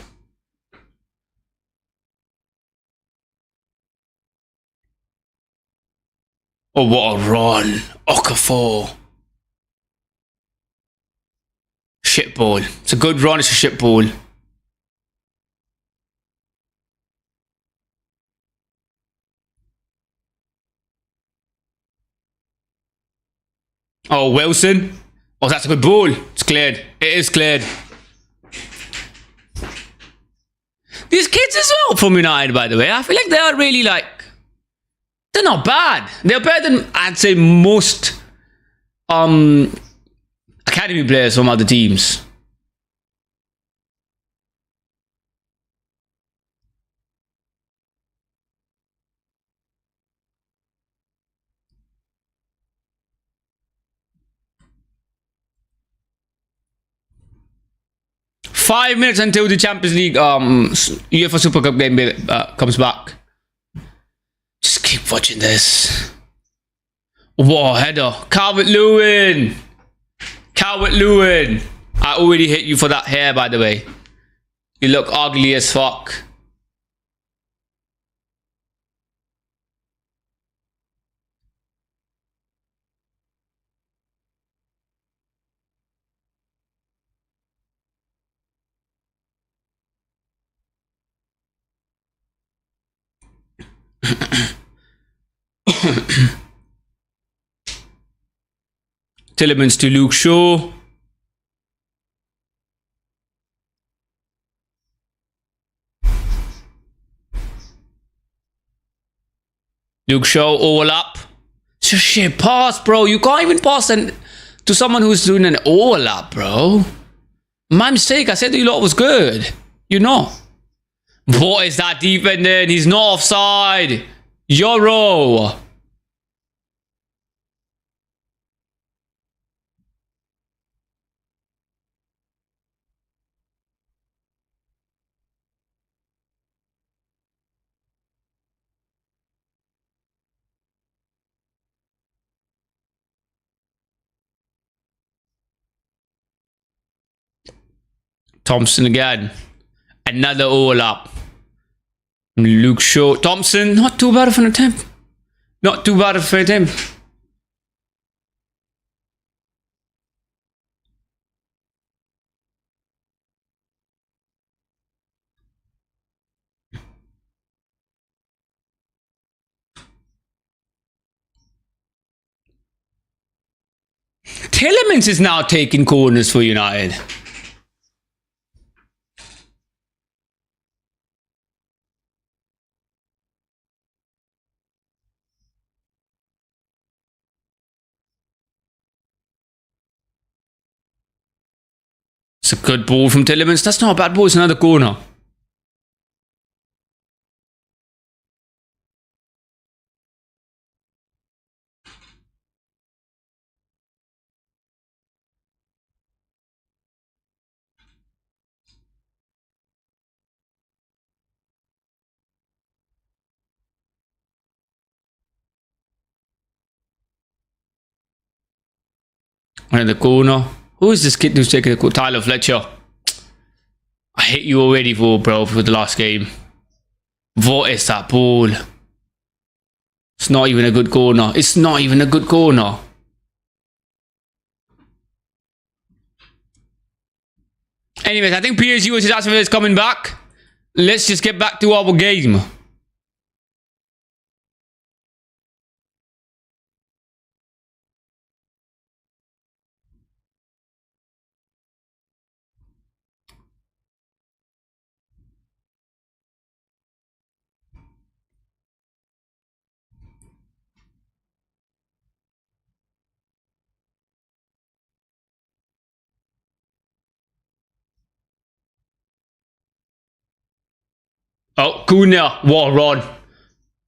Oh, what a run. Okafor. Shit ball. It's a good run. It's a shit ball. Oh, Wilson. Oh, that's a good ball. It's cleared. It is cleared. These kids as well from United, by the way, I feel like they are really like... They're not bad. They're better than, I'd say, most academy players from other teams. Five minutes until the Champions League UEFA Super Cup game comes back. Just keep watching this. What a header. Calvert-Lewin. Calvert-Lewin. I already hit you for that hair, by the way. You look ugly as fuck. Tillemans to Luke Shaw. Luke Shaw overlap. It's a shit pass, bro. You can't even pass to someone who's doing an overlap, bro. My mistake. I said that you lot was good. You're not. What is that defending? He's not offside. Euro. Thompson again. Another overlap. Luke Shaw. Thompson. Not too bad of an attempt. Not too bad of an attempt. Tillemans is now taking corners for United. It's a good ball from Tillemans. That's not a bad ball. It's another corner. One in the corner. Who is this kid who's taking the corner? Tyler Fletcher. I hate you already for the last game. What is that ball? It's not even a good corner. It's not even a good corner. Anyways, I think PSG versus Aston Villa is coming back. Let's just get back to our game. Oh, Cunha. What a run.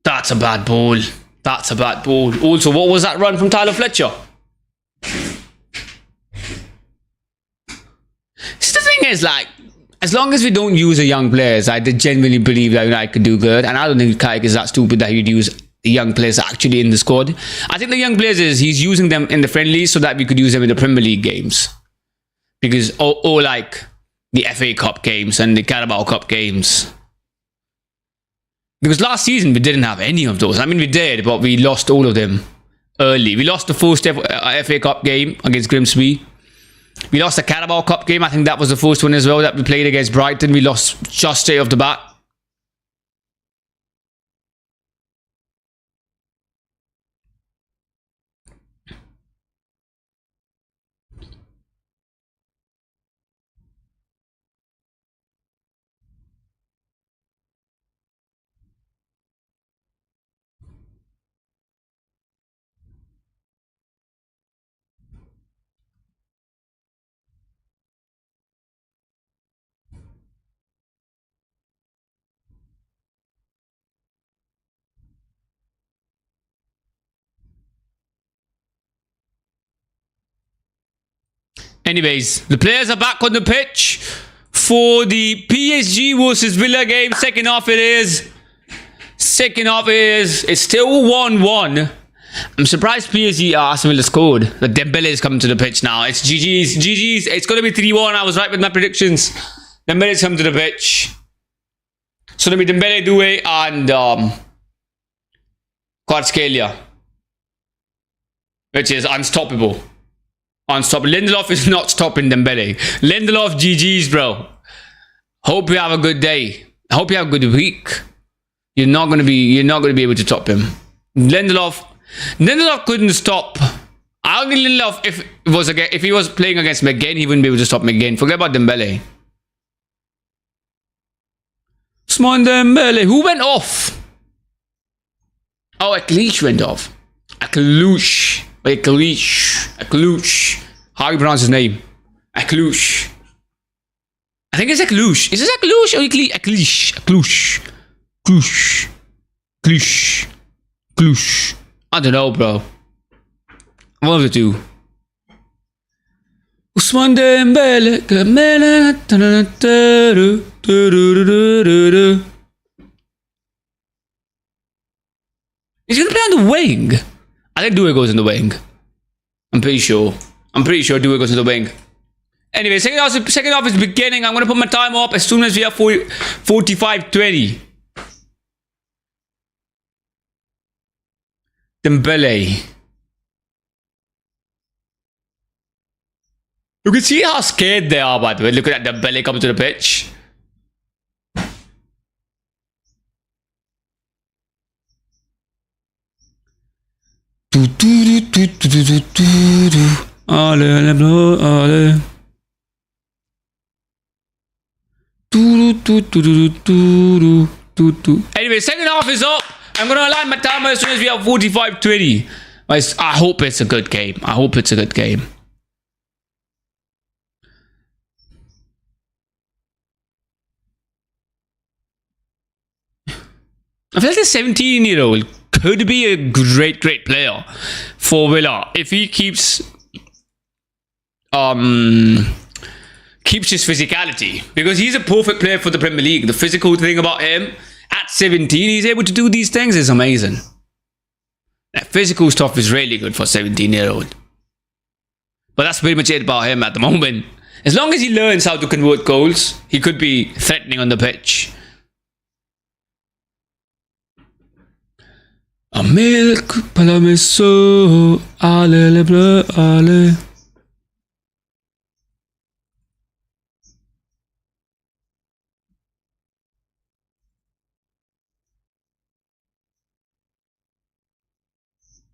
That's a bad ball. That's a bad ball. Also, what was that run from Tyler Fletcher? See, the thing is, like, as long as we don't use the young players, I genuinely believe that United could do good. And I don't think Kaik is that stupid that he'd use the young players actually in the squad. I think the young players he's using them in the friendlies so that we could use them in the Premier League games. Because, or like the FA Cup games and the Carabao Cup games. Because last season we didn't have any of those. I mean, we did, but we lost all of them early. We lost the first FA Cup game against Grimsby. We lost the Carabao Cup game. I think that was the first one as well that we played against Brighton. We lost just straight off the bat. Anyways, the players are back on the pitch for the PSG versus Villa game. Second half it is. It's still 1-1. I'm surprised PSG Aston Villa scored. The Dembele is coming to the pitch now. It's GG's. It's going to be 3-1. I was right with my predictions. Dembele is coming to the pitch. So let me Dembele, Doué, and Kvaratskhelia, which is unstoppable. Lindelof is not stopping Dembele. Lindelof, GG's, bro. Hope you have a good day. Hope you have a good week. You're not gonna be able to stop him. Lindelof couldn't stop. I don't think Lindelof, if he was playing against McGinn, he wouldn't be able to stop McGinn. Forget about Dembele. Usman Dembele. Who went off? Oh, Aklish went off. Aklush. Aklush. How do you pronounce his name? Aklush. I think it's Aklush. Is it Aklush or Aklish? Aklush. I don't know, bro. One of the two. Usman Dembele. He's gonna play on the wing. I think Doué goes in the wing. I'm pretty sure Doué goes in the wing. Anyway, second half is beginning. I'm going to put my time up as soon as we have 45-20. Dembele. You can see how scared they are, by the way. Look at that Dembele coming to the pitch. Anyway, second half is up. I'm gonna align my timer as soon as we have 45-20. I hope it's a good game. I feel like this 17-year-old could be a great player for Villa if he keeps his physicality, because he's a perfect player for the Premier League. The physical thing about him, at 17, he's able to do these things is amazing. That physical stuff is really good for a 17-year-old. But that's pretty much it about him at the moment. As long as he learns how to convert goals, he could be threatening on the pitch. A milk palameso, ale bleu, ale.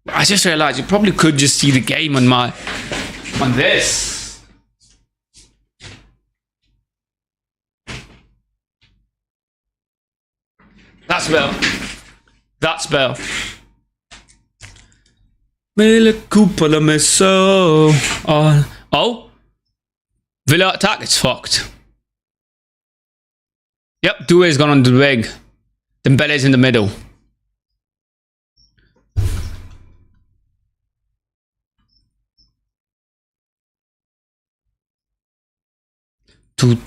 I just realized you probably could just see the game on this. That's better. That's better. Oh, Villa attack. It's fucked. Yep, Doué's gone on the wing. Dembele's in the middle. Oh,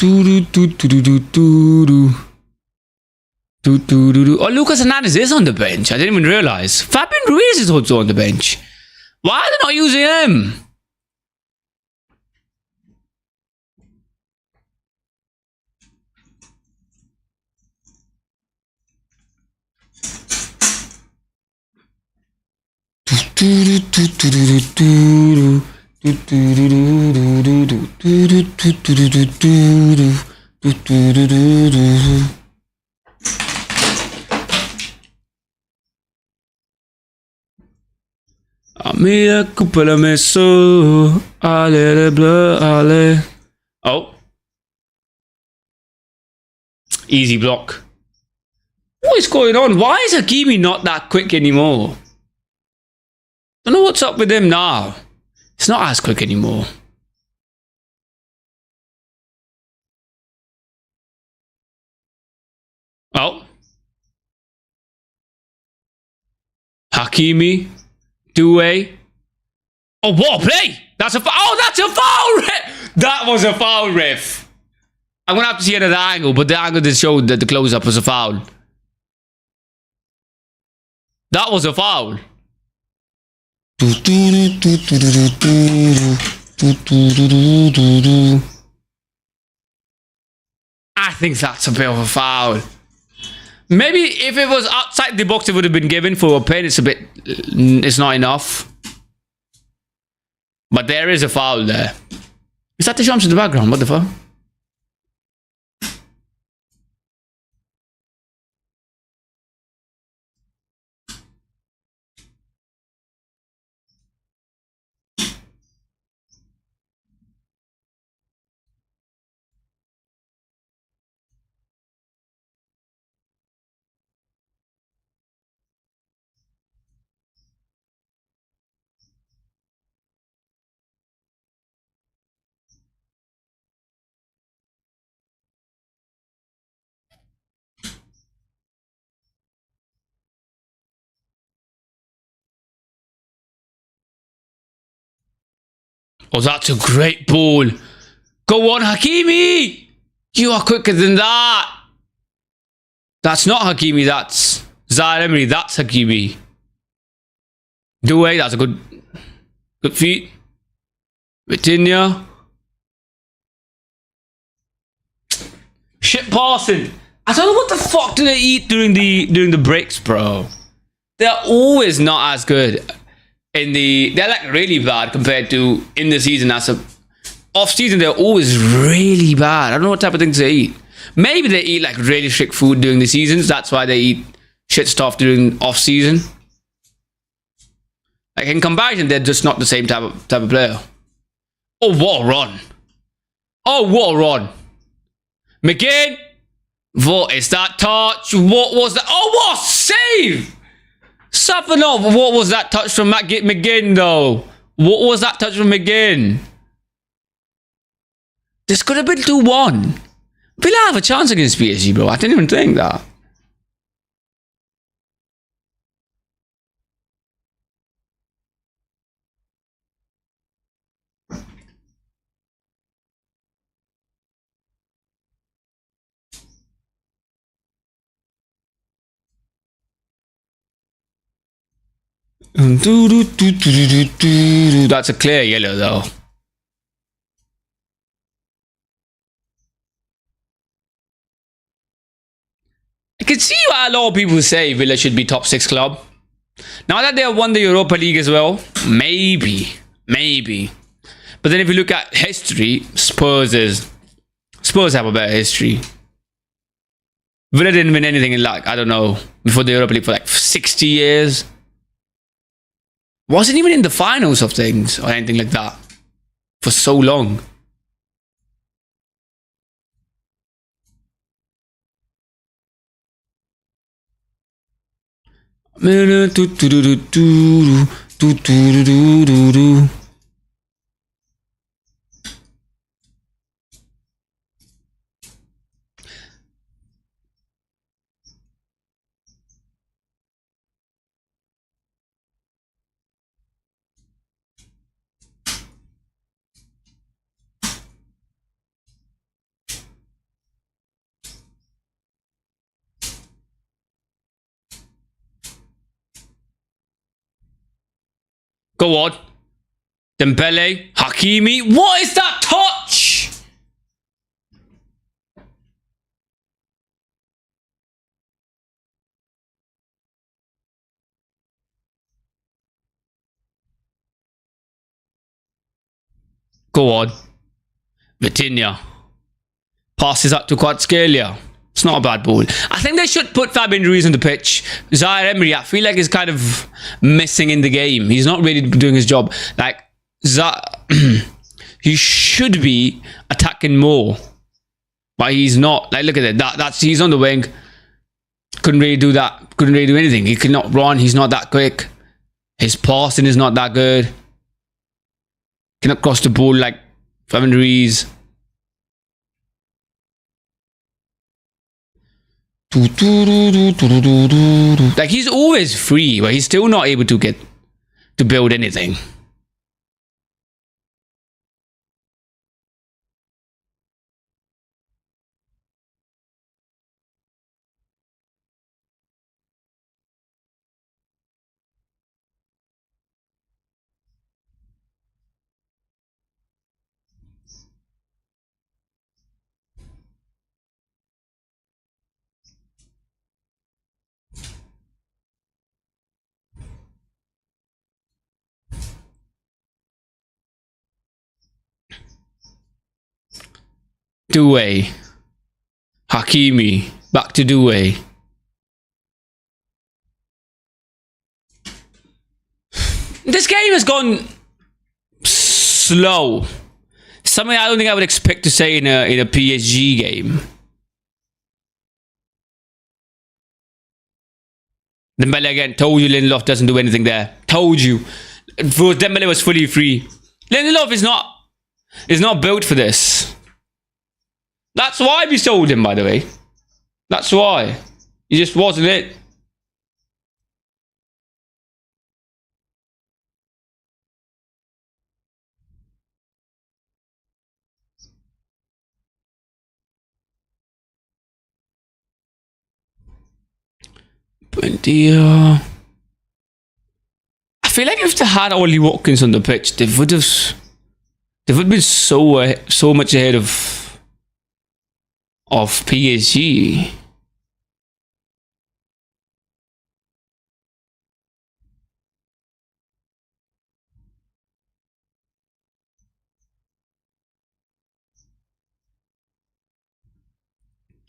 Lucas Hernandez is on the bench. I didn't even realize. Fabian Ruiz is also on the bench. Why are they not using him? Oh. Easy block. What is going on? Why is Hakimi not that quick anymore? Don't know what's up with him now. It's not as quick anymore. Oh. Hakimi. Doué. Oh, what a play! That's a foul. Oh, that's a foul, ref! That was a foul, ref. I'm going to have to see another angle, but the angle that showed that the close-up was a foul. That was a foul. I think that's a bit of a foul. Maybe if it was outside the box, it would have been given for a pen. It's not enough. But there is a foul there. Is that the Shams in the background? What the fuck? Oh, that's a great ball. Go on, Hakimi! You are quicker than that. That's not Hakimi, that's Zaire Emery. That's Hakimi. Doué, that's a good feat. Vitinha. Shit passing. I don't know what the fuck do they eat during the breaks, bro. They're always not as good. They're like really bad compared to in the season. As a off season, they're always really bad. I don't know what type of things they eat. Maybe they eat like really strict food during the seasons. That's why they eat shit stuff during off season. Like in comparison, they're just not the same type of player. Oh, what a run! Oh, what a run! McGinn, what is that touch? What was that? Oh, what a save! Safanov, what was that touch from McGinn though? What was that touch from McGinn? This could have been 2-1. Villa have a chance against PSG, bro. I didn't even think that. That's a clear yellow, though. I can see why a lot of people say Villa should be top 6 club. Now that they have won the Europa League as well, maybe. But then if you look at history, Spurs have a better history. Villa didn't win anything in like, I don't know, before the Europa League for like 60 years. Wasn't even in the finals of things or anything like that for so long. Go on. Dembele, Hakimi. What is that touch? Go on. Vitinha. Passes up to Kvaratskhelia. It's not a bad ball. I think they should put Fabian Ruiz on the pitch. Zaire Emery, I feel like he's kind of missing in the game. He's not really doing his job. Like, he should be attacking more. But he's not. Like, look at it. That's he's on the wing. Couldn't really do that. Couldn't really do anything. He could not run. He's not that quick. His passing is not that good. Cannot cross the ball like Fabian Ruiz. Like, he's always free, but he's still not able to get to build anything. Doué. Hakimi. Back to Doué. This game has gone slow. Something I don't think I would expect to say in a PSG game. Dembele again. Told you Lindelof doesn't do anything there. Told you. Dembele was fully free. Lindelof is not built for this. That's why we sold him, by the way. That's why. He just wasn't it. Buendia. I feel like if they had Ollie Watkins on the pitch, they would have been so much ahead of PSG.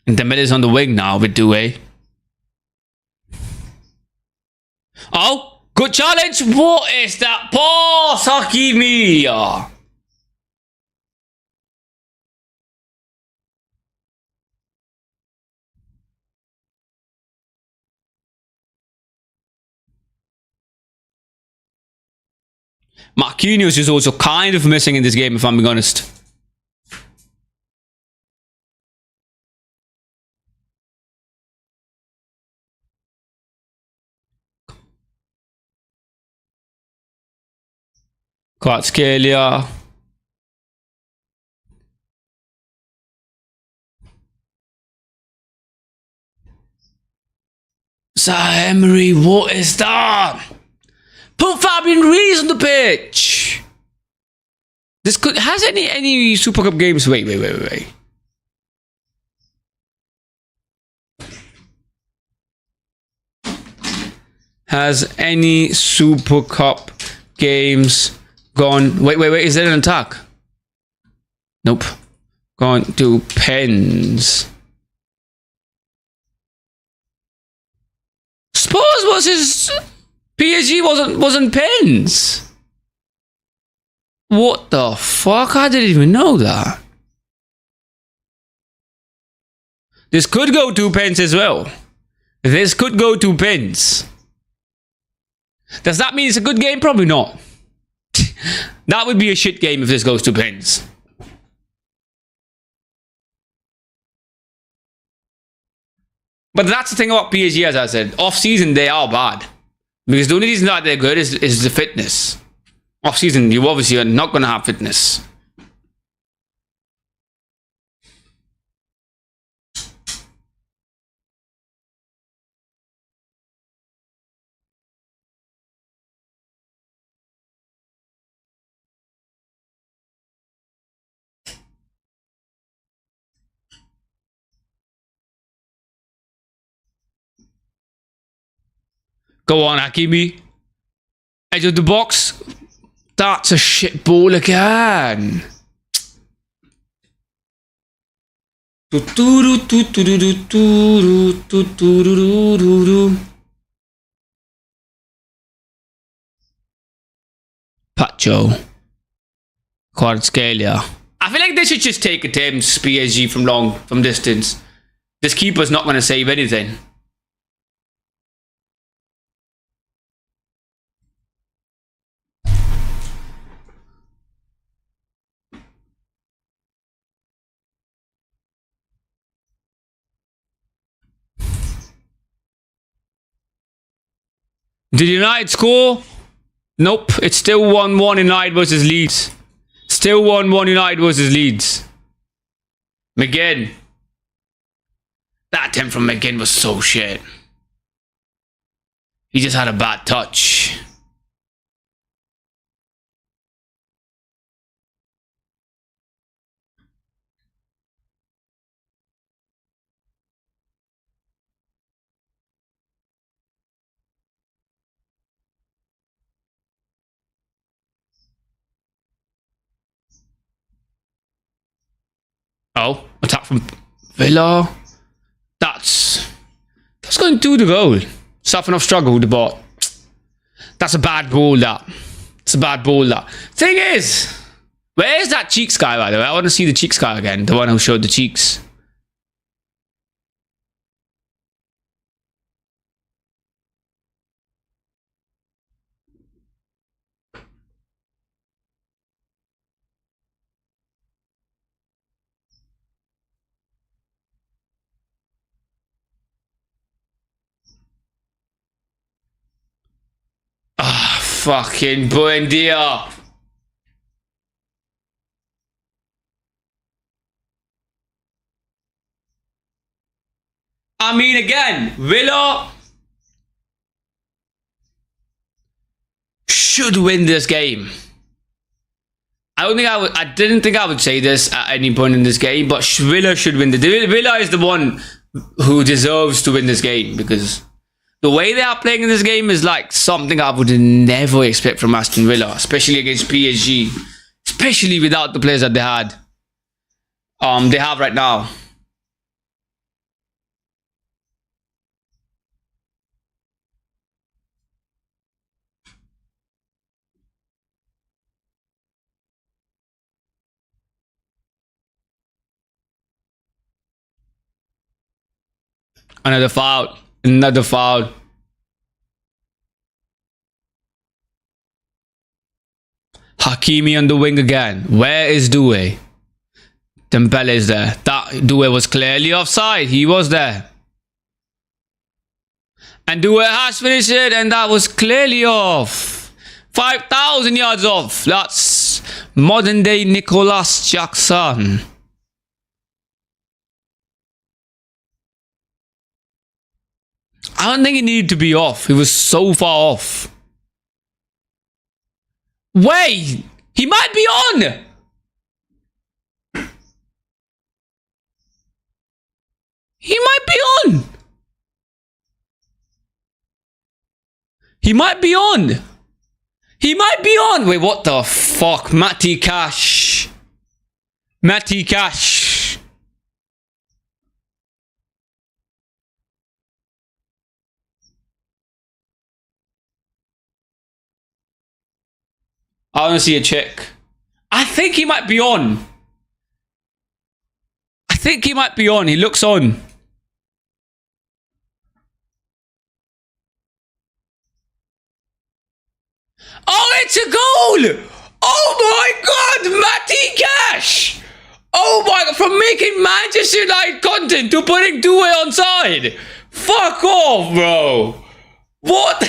And Dembele's on the wing now with Doué. Oh, good challenge. What is that pass, Hakimi? Marquinhos is also kind of missing in this game, if I'm being honest. Kvaratskhelia. Zaire Emery, what is that? Put Fabian Ruiz on the pitch. This could has any Super Cup games. Wait. Has any Super Cup games gone? Wait. Is there an attack? Nope. Gone to pens. Spurs was his. PSG wasn't pens. What the fuck? I didn't even know that. This could go 2 pence as well. This could go 2 pence. Does that mean it's a good game? Probably not. That would be a shit game if this goes 2 pence. But that's the thing about PSG, as I said. Off-season, they are bad. Because the only reason that they're good is the fitness. Off-season, you obviously are not going to have fitness. Go on, Hakimi. Edge of the box. That's a shit ball again. Pacho. Kvaratskhelia. I feel like they should just take attempts PSG from distance. This keeper's not going to save anything. Did United score? Nope. It's still 1-1 United versus Leeds. Still 1-1 United versus Leeds. McGinn. That attempt from McGinn was so shit. He just had a bad touch. Oh, attack from Villa. That's going to the goal. Safin struggle with the ball. That's a bad ball, that. It's a bad ball, that. Thing is, where's that cheeks guy, by the way? I want to see the cheeks guy again. The one who showed the cheeks. Ah, fucking Buendia. I mean, again, Villa should win this game. I didn't think I would say this at any point in this game, but Villa should win. Villa is the one who deserves to win this game, because the way they are playing in this game is like something I would never expect from Aston Villa, especially against PSG, especially without the players that they have right now. Another foul. Another foul. Hakimi on the wing again. Where is Doué? Dembele is there. That Doué was clearly offside. He was there. And Doué has finished it, and that was clearly off. 5,000 yards off. That's modern day Nicholas Jackson. I don't think he needed to be off. He was so far off. Wait, he might be on. He might be on. He might be on. He might be on. Wait, what the fuck? Matty Cash. Matty Cash. I want to see a check. I think he might be on. I think he might be on. He looks on. Oh, it's a goal! Oh my god, Matty Cash! Oh my god, from making Manchester United content to putting two-way onside. Fuck off, bro. What?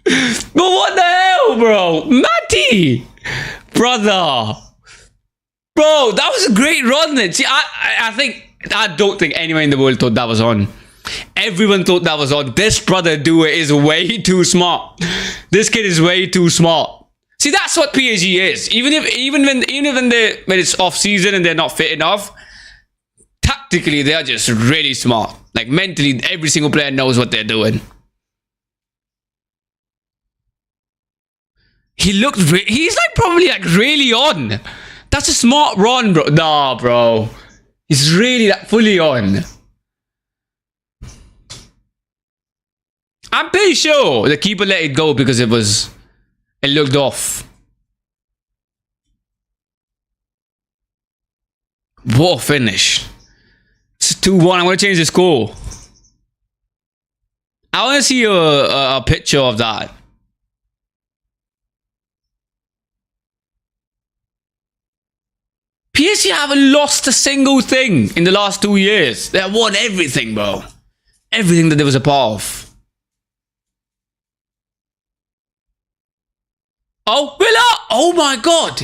But what the hell, bro? Matty! Brother. Bro, that was a great run then. See, I don't think anyone in the world thought that was on. Everyone thought that was on. This brother doer is way too smart. This kid is way too smart. See, that's what PSG is. Even when it's off season and they're not fit enough, tactically they are just really smart. Like mentally, every single player knows what they're doing. He's like probably like really on. That's a smart run, bro. Nah, bro. He's really like fully on. I'm pretty sure the keeper let it go because it looked off. What a finish. It's 2-1. I'm going to change the score. I want to see a picture of that. PSG haven't lost a single thing in the last 2 years. They have won everything, bro. Everything that there was a part of. Oh, Villa! Oh my god!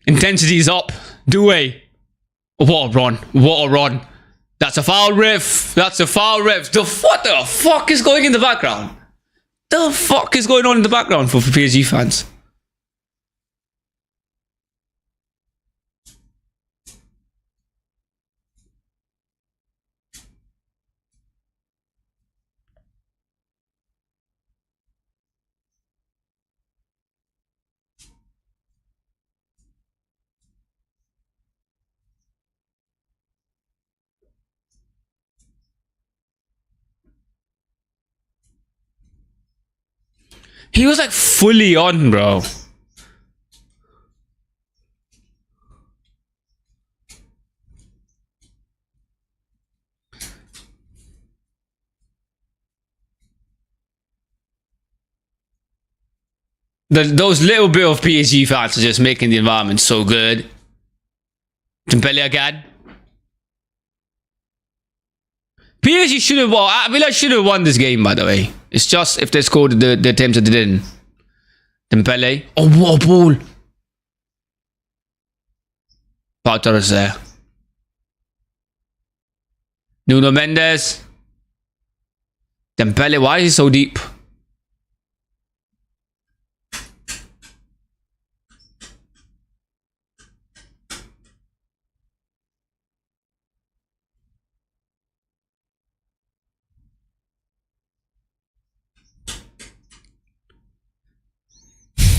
Intensity is up. Doué. What a run. What a run. That's a foul riff. That's a foul riff. What the fuck is going in the background? The fuck is going on in the background for PSG fans? He was like fully on, bro. Those little bit of PSG fans are just making the environment so good. Dembele again. PSG should have won. Villa should have won this game, by the way. It's just if they scored the attempts that they didn't. Dembele. Oh, what a ball. Pau Torres there. Nuno Mendes. Dembele, why is he so deep?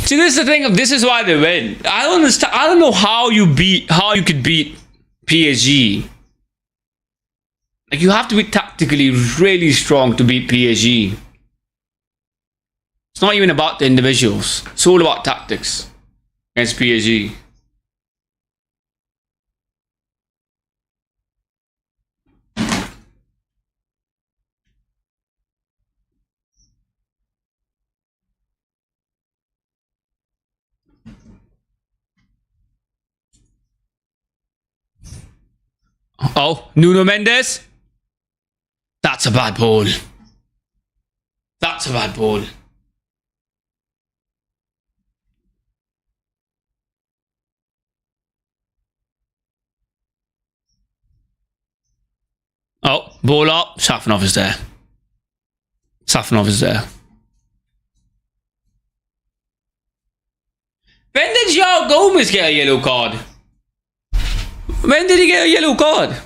See, this is the thing. This is why they win. I don't understand. I don't know how you could beat PSG. Like, you have to be tactically really strong to beat PSG. It's not even about the individuals. It's all about tactics against PSG. Oh, Nuno Mendes. That's a bad ball. That's a bad ball. Oh, ball up. Shafanov is there. Safanov is there. When did João Gomez get a yellow card? When did he get a yellow card?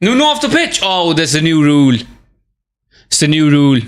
No, off the pitch. Oh, there's a new rule. It's a new rule.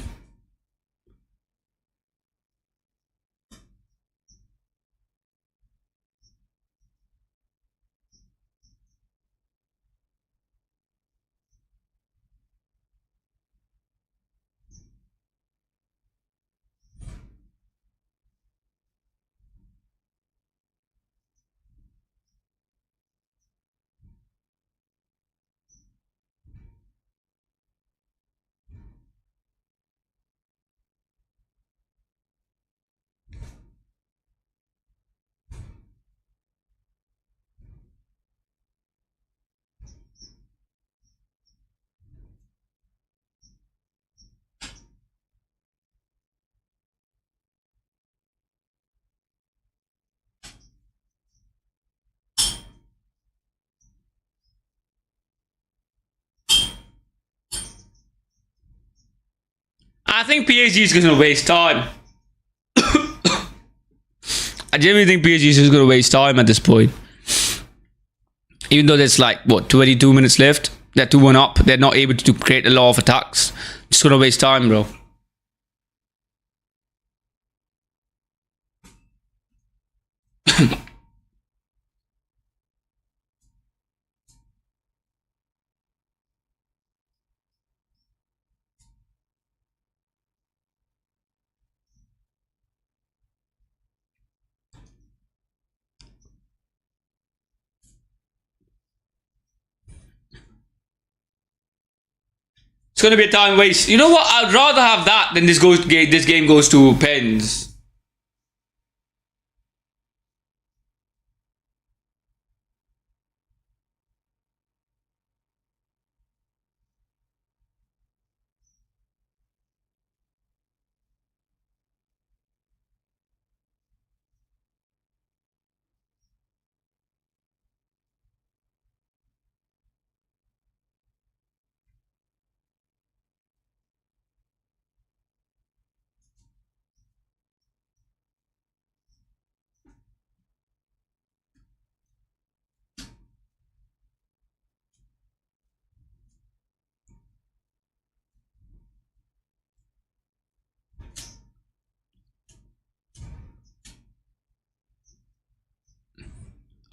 I think PSG is going to waste time. I genuinely think PSG is just going to waste time at this point. Even though there's like, what, 22 minutes left? They're 2-1 up. They're not able to create a lot of attacks. Just going to waste time, bro. It's gonna be a time waste. You know what? I'd rather have that than this game goes to pens.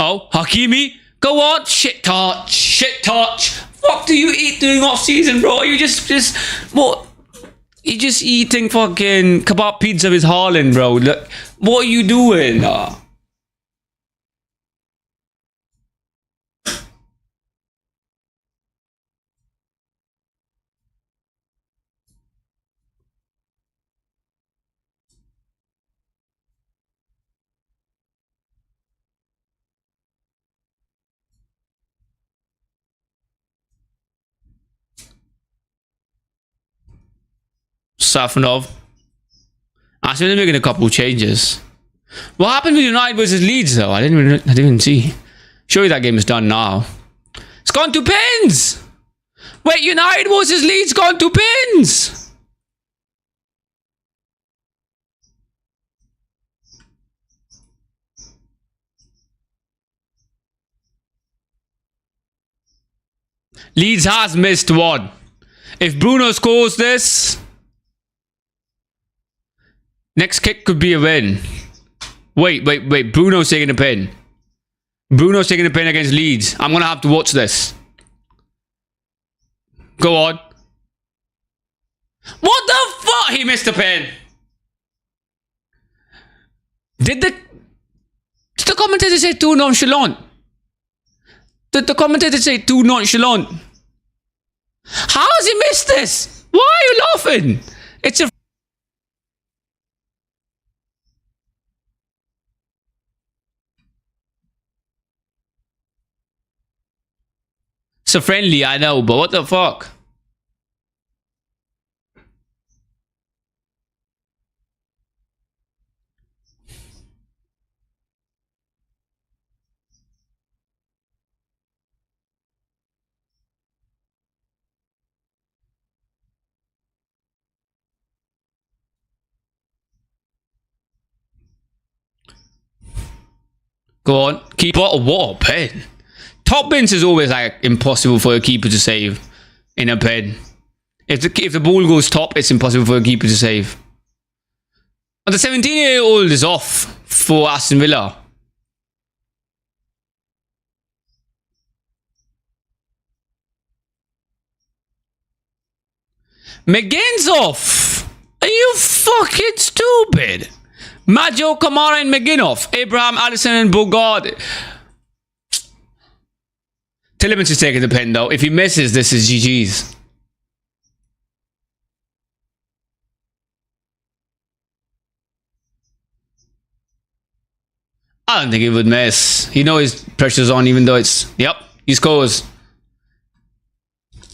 Oh, Hakimi, go on, shit touch. Fuck do you eat during off season, bro? You just what? You just eating fucking kebab pizza with Haaland, bro. Look, what are you doing? Safanov. I see they're making a couple changes. What happened with United versus Leeds though? I didn't see. Surely that game is done now. It's gone to pins. Wait, United versus Leeds gone to pins. Leeds has missed one. If Bruno scores this, next kick could be a win. Wait. Bruno's taking a pin. Bruno's taking a pin against Leeds. I'm going to have to watch this. Go on. What the fuck? He missed the pen. Did the commentator say too nonchalant? Did the commentator say too nonchalant? How has he missed this? Why are you laughing? It's a friendly, I know, but what the fuck? Go on. Keeper. What a pen. Top bins is always like impossible for a keeper to save in a pen. If the ball goes top, it's impossible for a keeper to save. And the 17-year-old is off for Aston Villa. McGinn's off. Are you fucking stupid? Maggio, Kamara and McGinn off. Abraham, Allison and Bogard. Tillemans is taking the pen though. If he misses, this is GG's. I don't think he would miss. He knows pressure's on even though it's... Yep, he scores.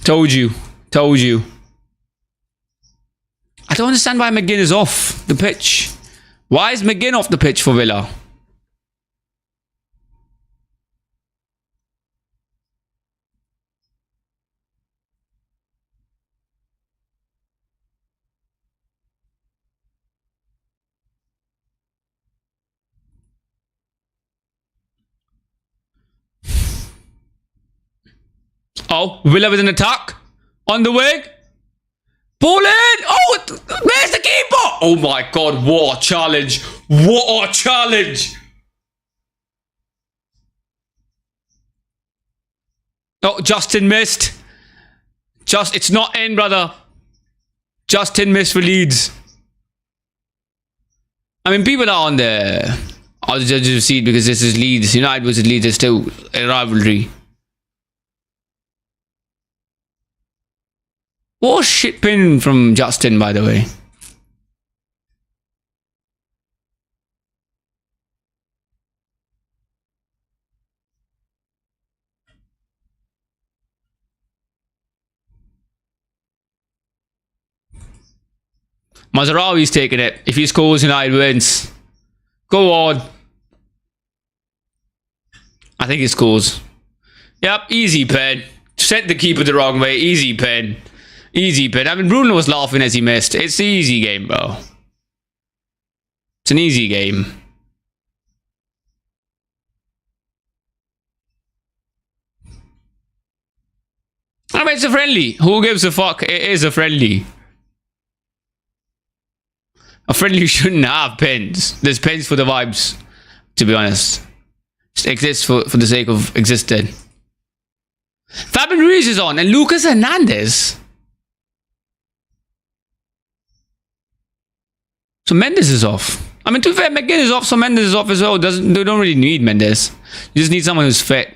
Told you. Told you. I don't understand why McGinn is off the pitch. Why is McGinn off the pitch for Villa? Oh, Villa with an attack. On the wing. Ball in. Oh, where's the keeper? Oh my god, what a challenge. What a challenge. Oh, Justin missed. It's not in, brother. Justin missed for Leeds. I mean, people are on the other judges' seat because this is Leeds. United versus Leeds is still a rivalry. What a shit pin from Justin, by the way. Mazraoui's taking it. If he scores, United wins. Go on. I think he scores. Yep, easy pen. Sent the keeper the wrong way. Easy pen. Easy pen. I mean, Bruno was laughing as he missed. It's an easy game, bro. It's an easy game. I mean, it's a friendly. Who gives a fuck? It is a friendly. A friendly shouldn't have pens. There's pens for the vibes, to be honest. It exists for the sake of existing. Fabian Ruiz is on and Lucas Hernandez. So Mendes is off. I mean, to be fair, McGinn is off, so Mendes is off as well. They don't really need Mendes. You just need someone who's fit.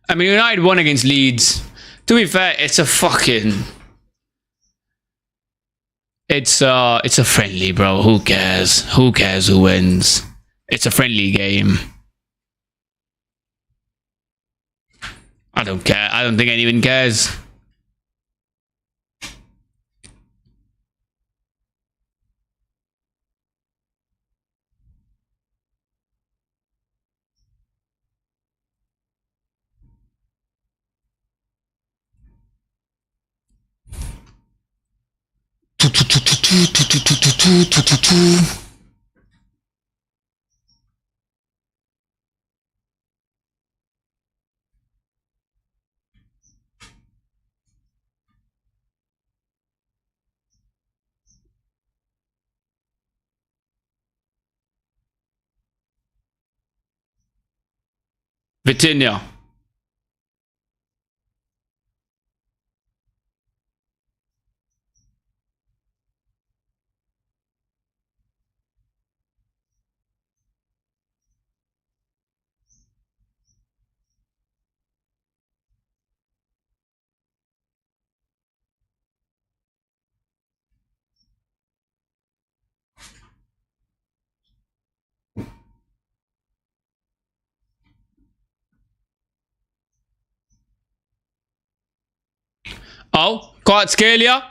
I mean, United won against Leeds. To be fair, it's a fucking... It's a friendly, bro. Who cares? Who cares who wins? It's a friendly game. I don't care. I don't think anyone cares. Vitinha. Oh, Kvaratskhelia.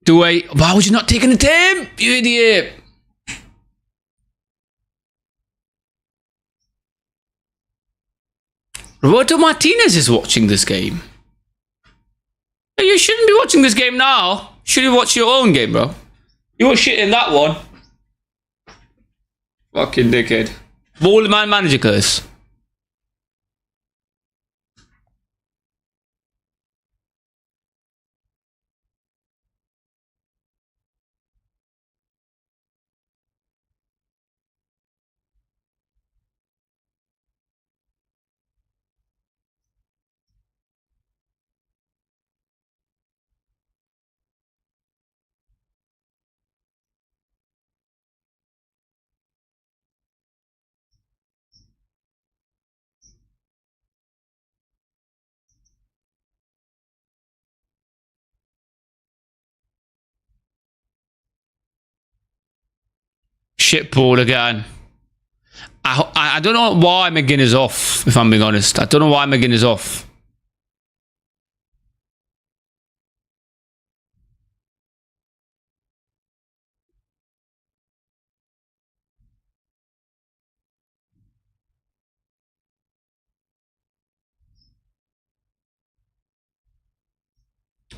Why would you not take the team? You idiot. Roberto Martinez is watching this game. You shouldn't be watching this game now. You should watch your own game, bro. You were shit in that one. Fucking dickhead. Ball man manager curse. Shit ball again. I don't know why McGinn is off, if I'm being honest. I don't know why McGinn is off.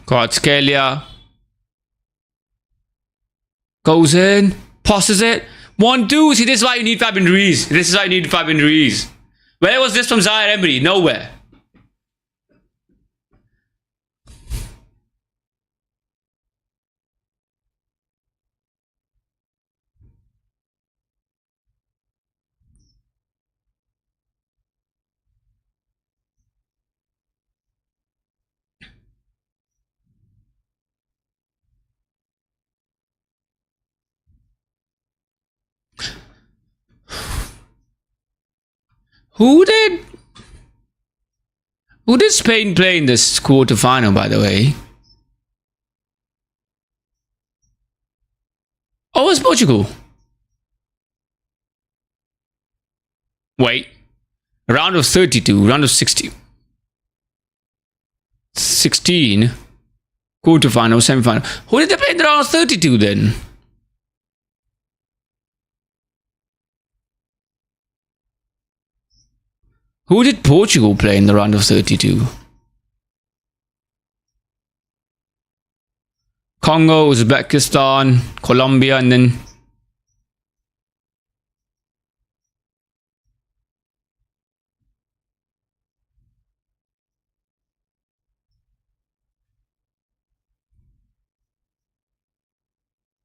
Kvaratskhelia goes in, passes it. 1-2. See, this is why you need Fabian Ruiz. This is why you need Fabian Ruiz. Where was this from Zaire Emery? Nowhere. Who did Spain play in this quarterfinal, by the way? Oh, it was Portugal. Wait. Round of 32, round of 60. 16. Quarterfinal, semi-final. Who did they play in the round of 32 then? Who did Portugal play in the round of 32? Congo, Uzbekistan, Colombia, and then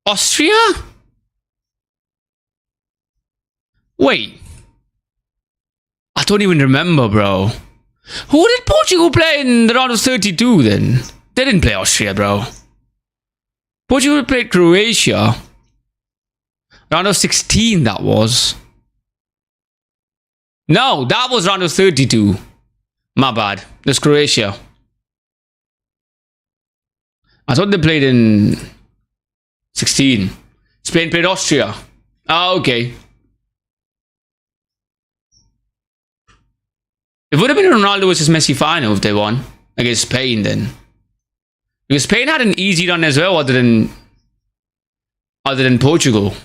Austria? Wait. I don't even remember, bro. Who did Portugal play in the round of 32 then? They didn't play Austria, bro. Portugal played Croatia. Round of 16, that was. No, that was round of 32. My bad. That's Croatia. I thought they played in 16. Spain played Austria. Oh, okay. It would have been a Ronaldo versus Messi final if they won against Spain then. Because Spain had an easy run as well other than Portugal.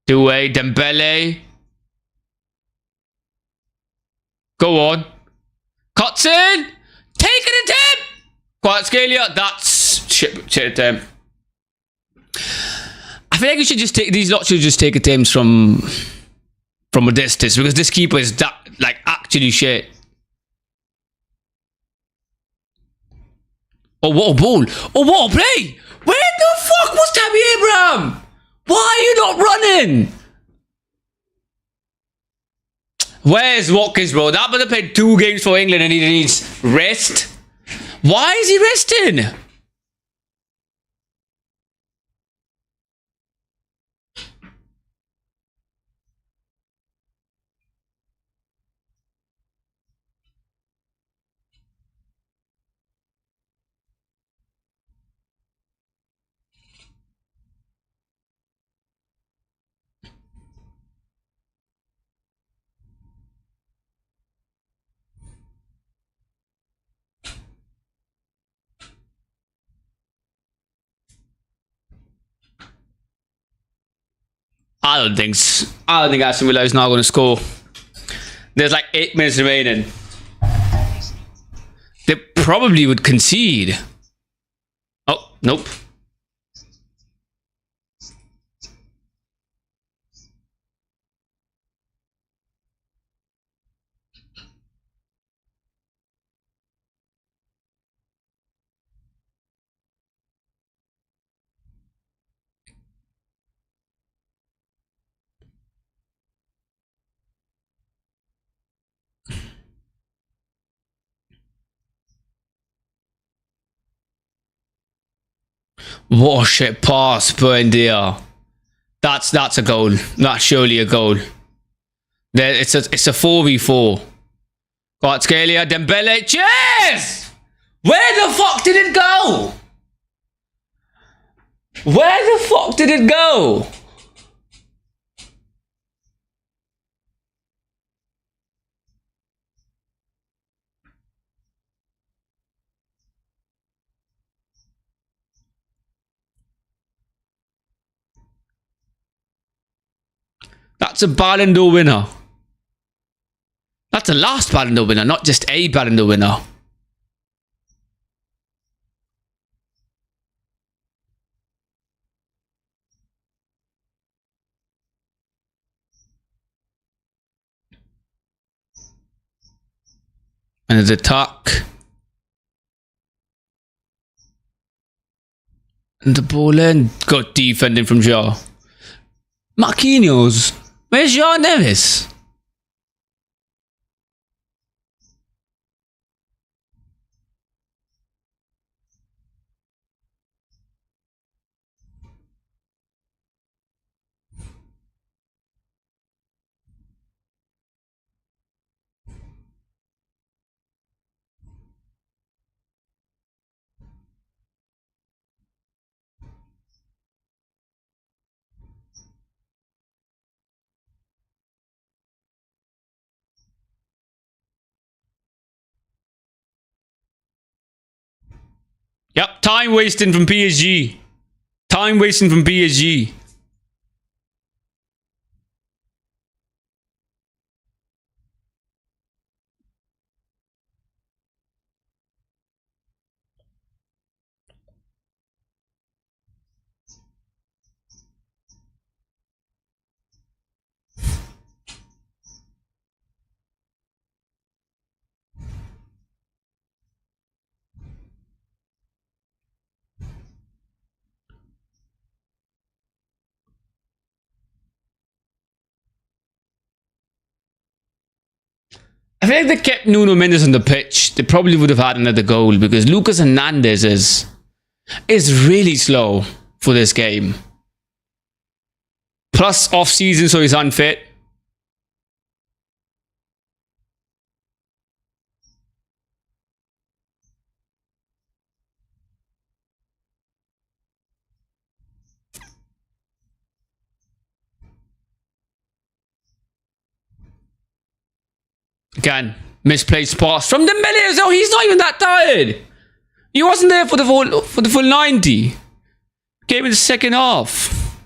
Two-way, Dembele. Go on. Cuts in. Taking a tip. Kvaratskhelia. That's shit attempt. I feel like you should just take these lots. Should just take attempts from a distance because this keeper is that like actually shit. Oh, what a ball! Oh, what a play! Where the fuck was Tammy Abraham? Why are you not running? Where's Watkins, bro? That brother played 2 games for England and he needs rest. Why is he resting? I don't think Aston Villa is not going to score. There's like 8 minutes remaining. They probably would concede. Oh, nope. What a shit pass, Buendia. That's a goal. That's surely a goal. It's a 4v4. Kvaratskhelia, Dembele, cheers! Where the fuck did it go? Where the fuck did it go? That's a Ballon d'Or winner. That's the last Ballon d'Or winner, not just a Ballon d'Or winner. And his attack. And the ball in. Good defending from Joe. Marquinhos. Where's Joe Neves? Yep, time wasting from PSG. Time wasting from PSG. I feel like they kept Nuno Mendes on the pitch. They probably would have had another goal because Lucas Hernandez is really slow for this game. Plus off season, so he's unfit. Again, misplaced pass from Dembele. Oh, he's not even that tired. He wasn't there for the full 90. Came in the second half.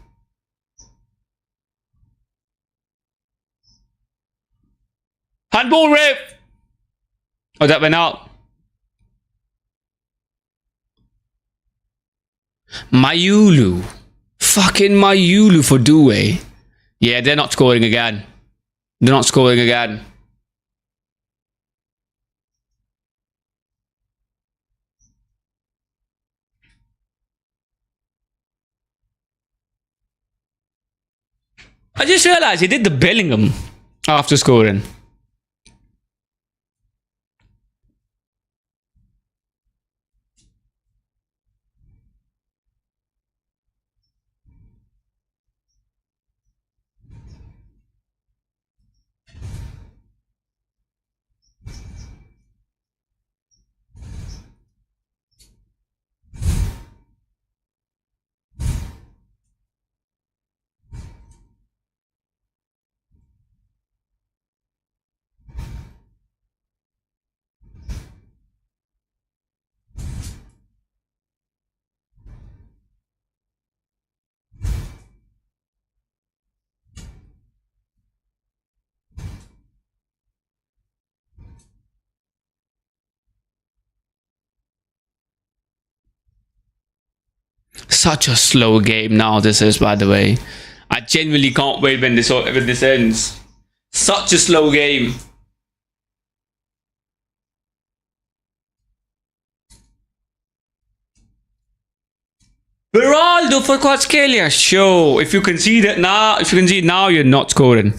Handball ref. Oh, that went out. Mayulu. Fucking Mayulu for Due. Yeah, they're not scoring again. They're not scoring again. I just realized he did the Bellingham after scoring. Such a slow game now this is, by the way. I genuinely can't wait when this ends. Such a slow game. Beraldo for Kvaratskhelia. Sure. If you concede it now, you're not scoring.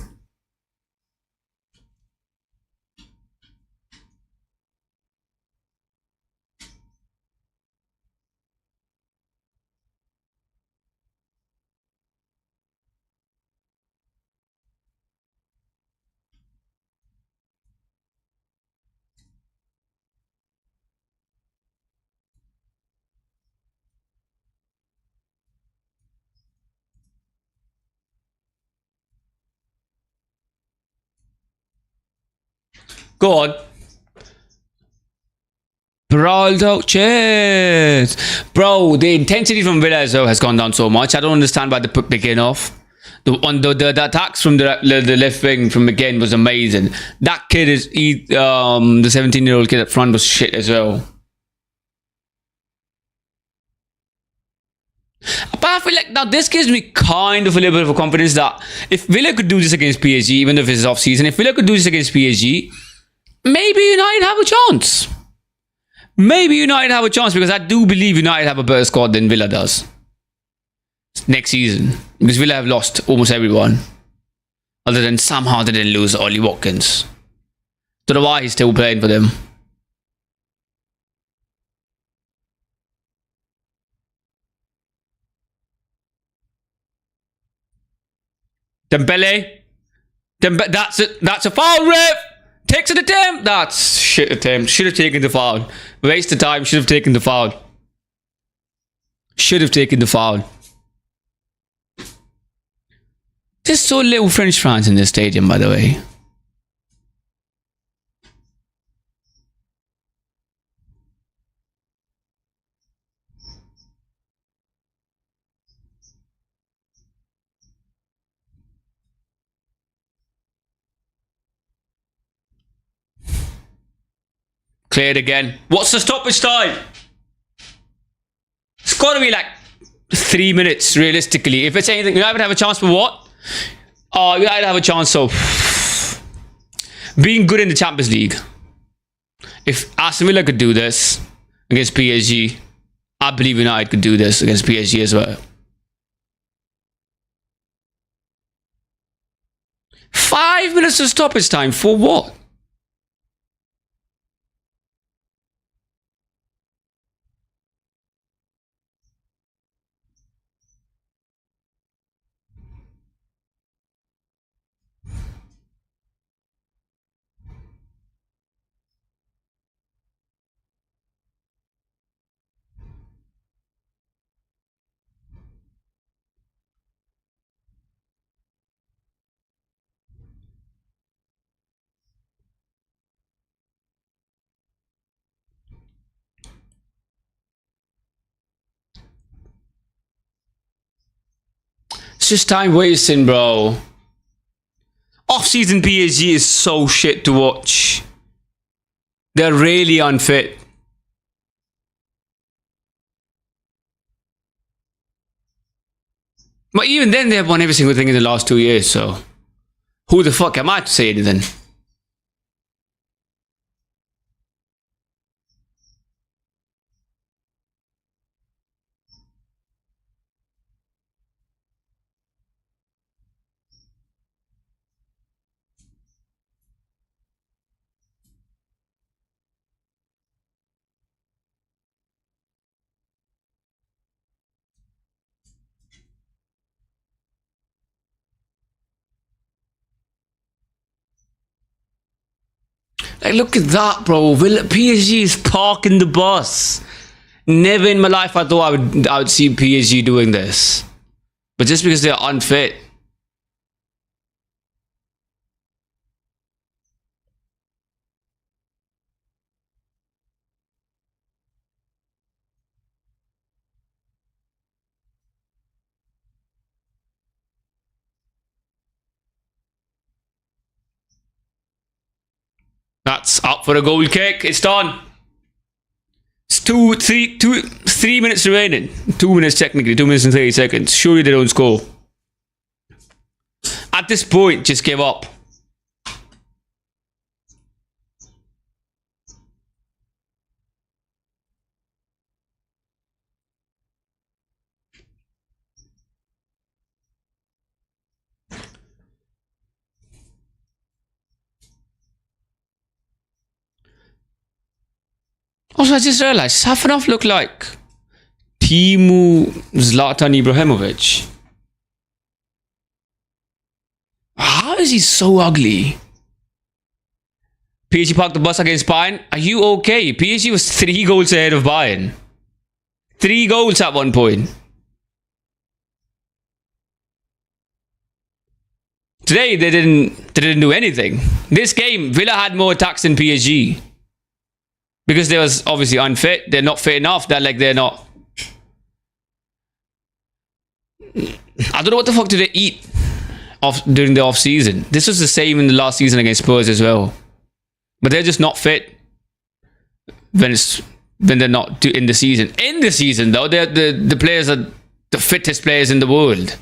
Go on. Beraldo, cheers. Bro, the intensity from Villa as well has gone down so much. I don't understand why they put McGinn off. The attacks from the left wing from McGinn was amazing. That kid is the 17-year-old kid up front was shit as well. But I feel like now this gives me kind of a little bit of a confidence that if Villa could do this against PSG, even if it's off season, if Villa could do this against PSG, maybe United have a chance. Maybe United have a chance because I do believe United have a better squad than Villa does next season. Because Villa have lost almost everyone. Other than somehow they didn't lose Ollie Watkins. Don't know why he's still playing for them. Dembele. That's a foul, ref. Takes an attempt. That's shit attempt. Should have taken the foul. Waste of time. Should have taken the foul. Should have taken the foul. There's so little French fans in this stadium, by the way. Cleared again. What's the stoppage time? It's got to be like 3 minutes, realistically. If it's anything, United have a chance for what? United have a chance of being good in the Champions League. If Aston Villa could do this against PSG, I believe United could do this against PSG as well. 5 minutes of stoppage time for what? It's just time wasting, bro. Off-season PSG is so shit to watch. They're really unfit. But even then, they have won every single thing in the last 2 years, so who the fuck am I to say anything? Like, look at that, bro. PSG is parking the bus. Never in my life I thought I would see PSG doing this. But just because they're unfit. That's up for a goal kick. It's done. It's 3 minutes remaining. 2 minutes technically. 2 minutes and 30 seconds. Surely they don't score. At this point, just give up. Also, I just realized Safanov looked like Timu Zlatan Ibrahimovic. How is he so ugly? PSG parked the bus against Bayern. Are you okay? PSG was 3 goals ahead of Bayern. 3 goals at one point. Today they didn't do anything. This game, Villa had more attacks than PSG. Because they was obviously unfit. They're not fit enough. They're not. I don't know what the fuck do they eat during the off season. This was the same in the last season against Spurs as well. But they're just not fit when they're not in the season. In the season though, they're the players are the fittest players in the world.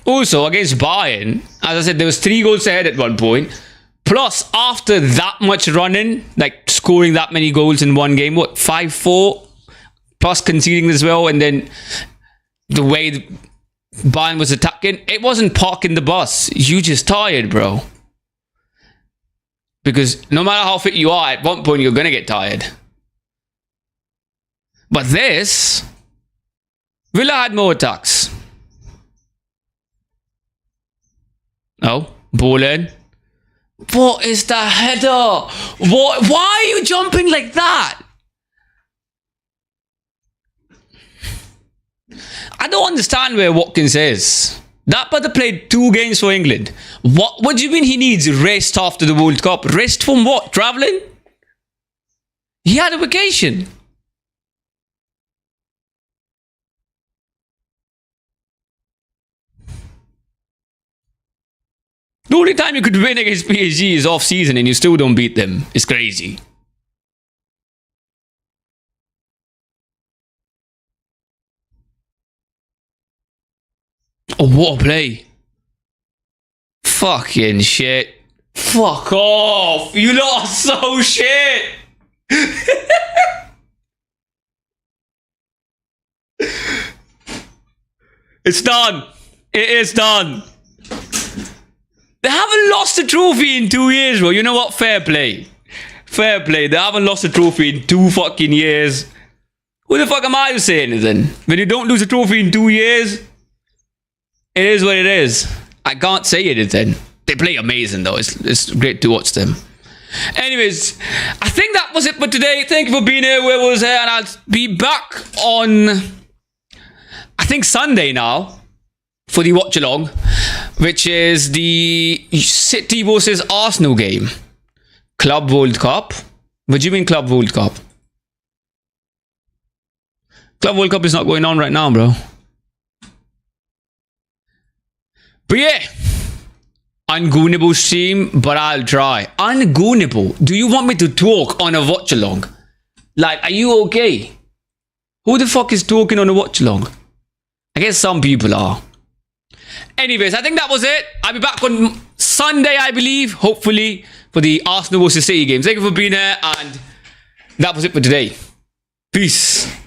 Also, against Bayern, as I said, there was 3 goals ahead at one point. Plus, after that much running, like scoring that many goals in one game, 5-4? Plus conceding as well, and then the way Bayern was attacking, it wasn't parking the bus. You just tired, bro. Because no matter how fit you are, at one point you're going to get tired. But this, Villa had more attacks. Oh, ball in. What is the header? What? Why are you jumping like that? I don't understand where Watkins is. That brother played 2 games for England. What do you mean he needs rest after the World Cup? Rest from what? Travelling? He had a vacation. The only time you could win against PSG is off season and you still don't beat them. It's crazy. Oh, what a play. Fucking shit. Fuck off. You lot are so shit. It's done. It is done. They haven't lost a trophy in 2 years, bro. You know what? Fair play. Fair play. They haven't lost a trophy in 2 fucking years. Who the fuck am I to say anything? When you don't lose a trophy in 2 years, it is what it is. I can't say anything. They play amazing though. It's great to watch them. Anyways, I think that was it for today. Thank you for being here. Where was there? And I'll be back on, I think, Sunday now for the Watchalong, which is the City versus Arsenal game. Club World Cup. What do you mean Club World Cup? Club World Cup is not going on right now, bro. But yeah, ungoonable stream, but I'll try. Ungoonable? Do you want me to talk on a watch-along? Like, are you okay? Who the fuck is talking on a watch-along? I guess some people are. Anyways, I think that was it. I'll be back on Sunday, I believe, hopefully, for the Arsenal vs City game. Thank you for being here, and that was it for today. Peace.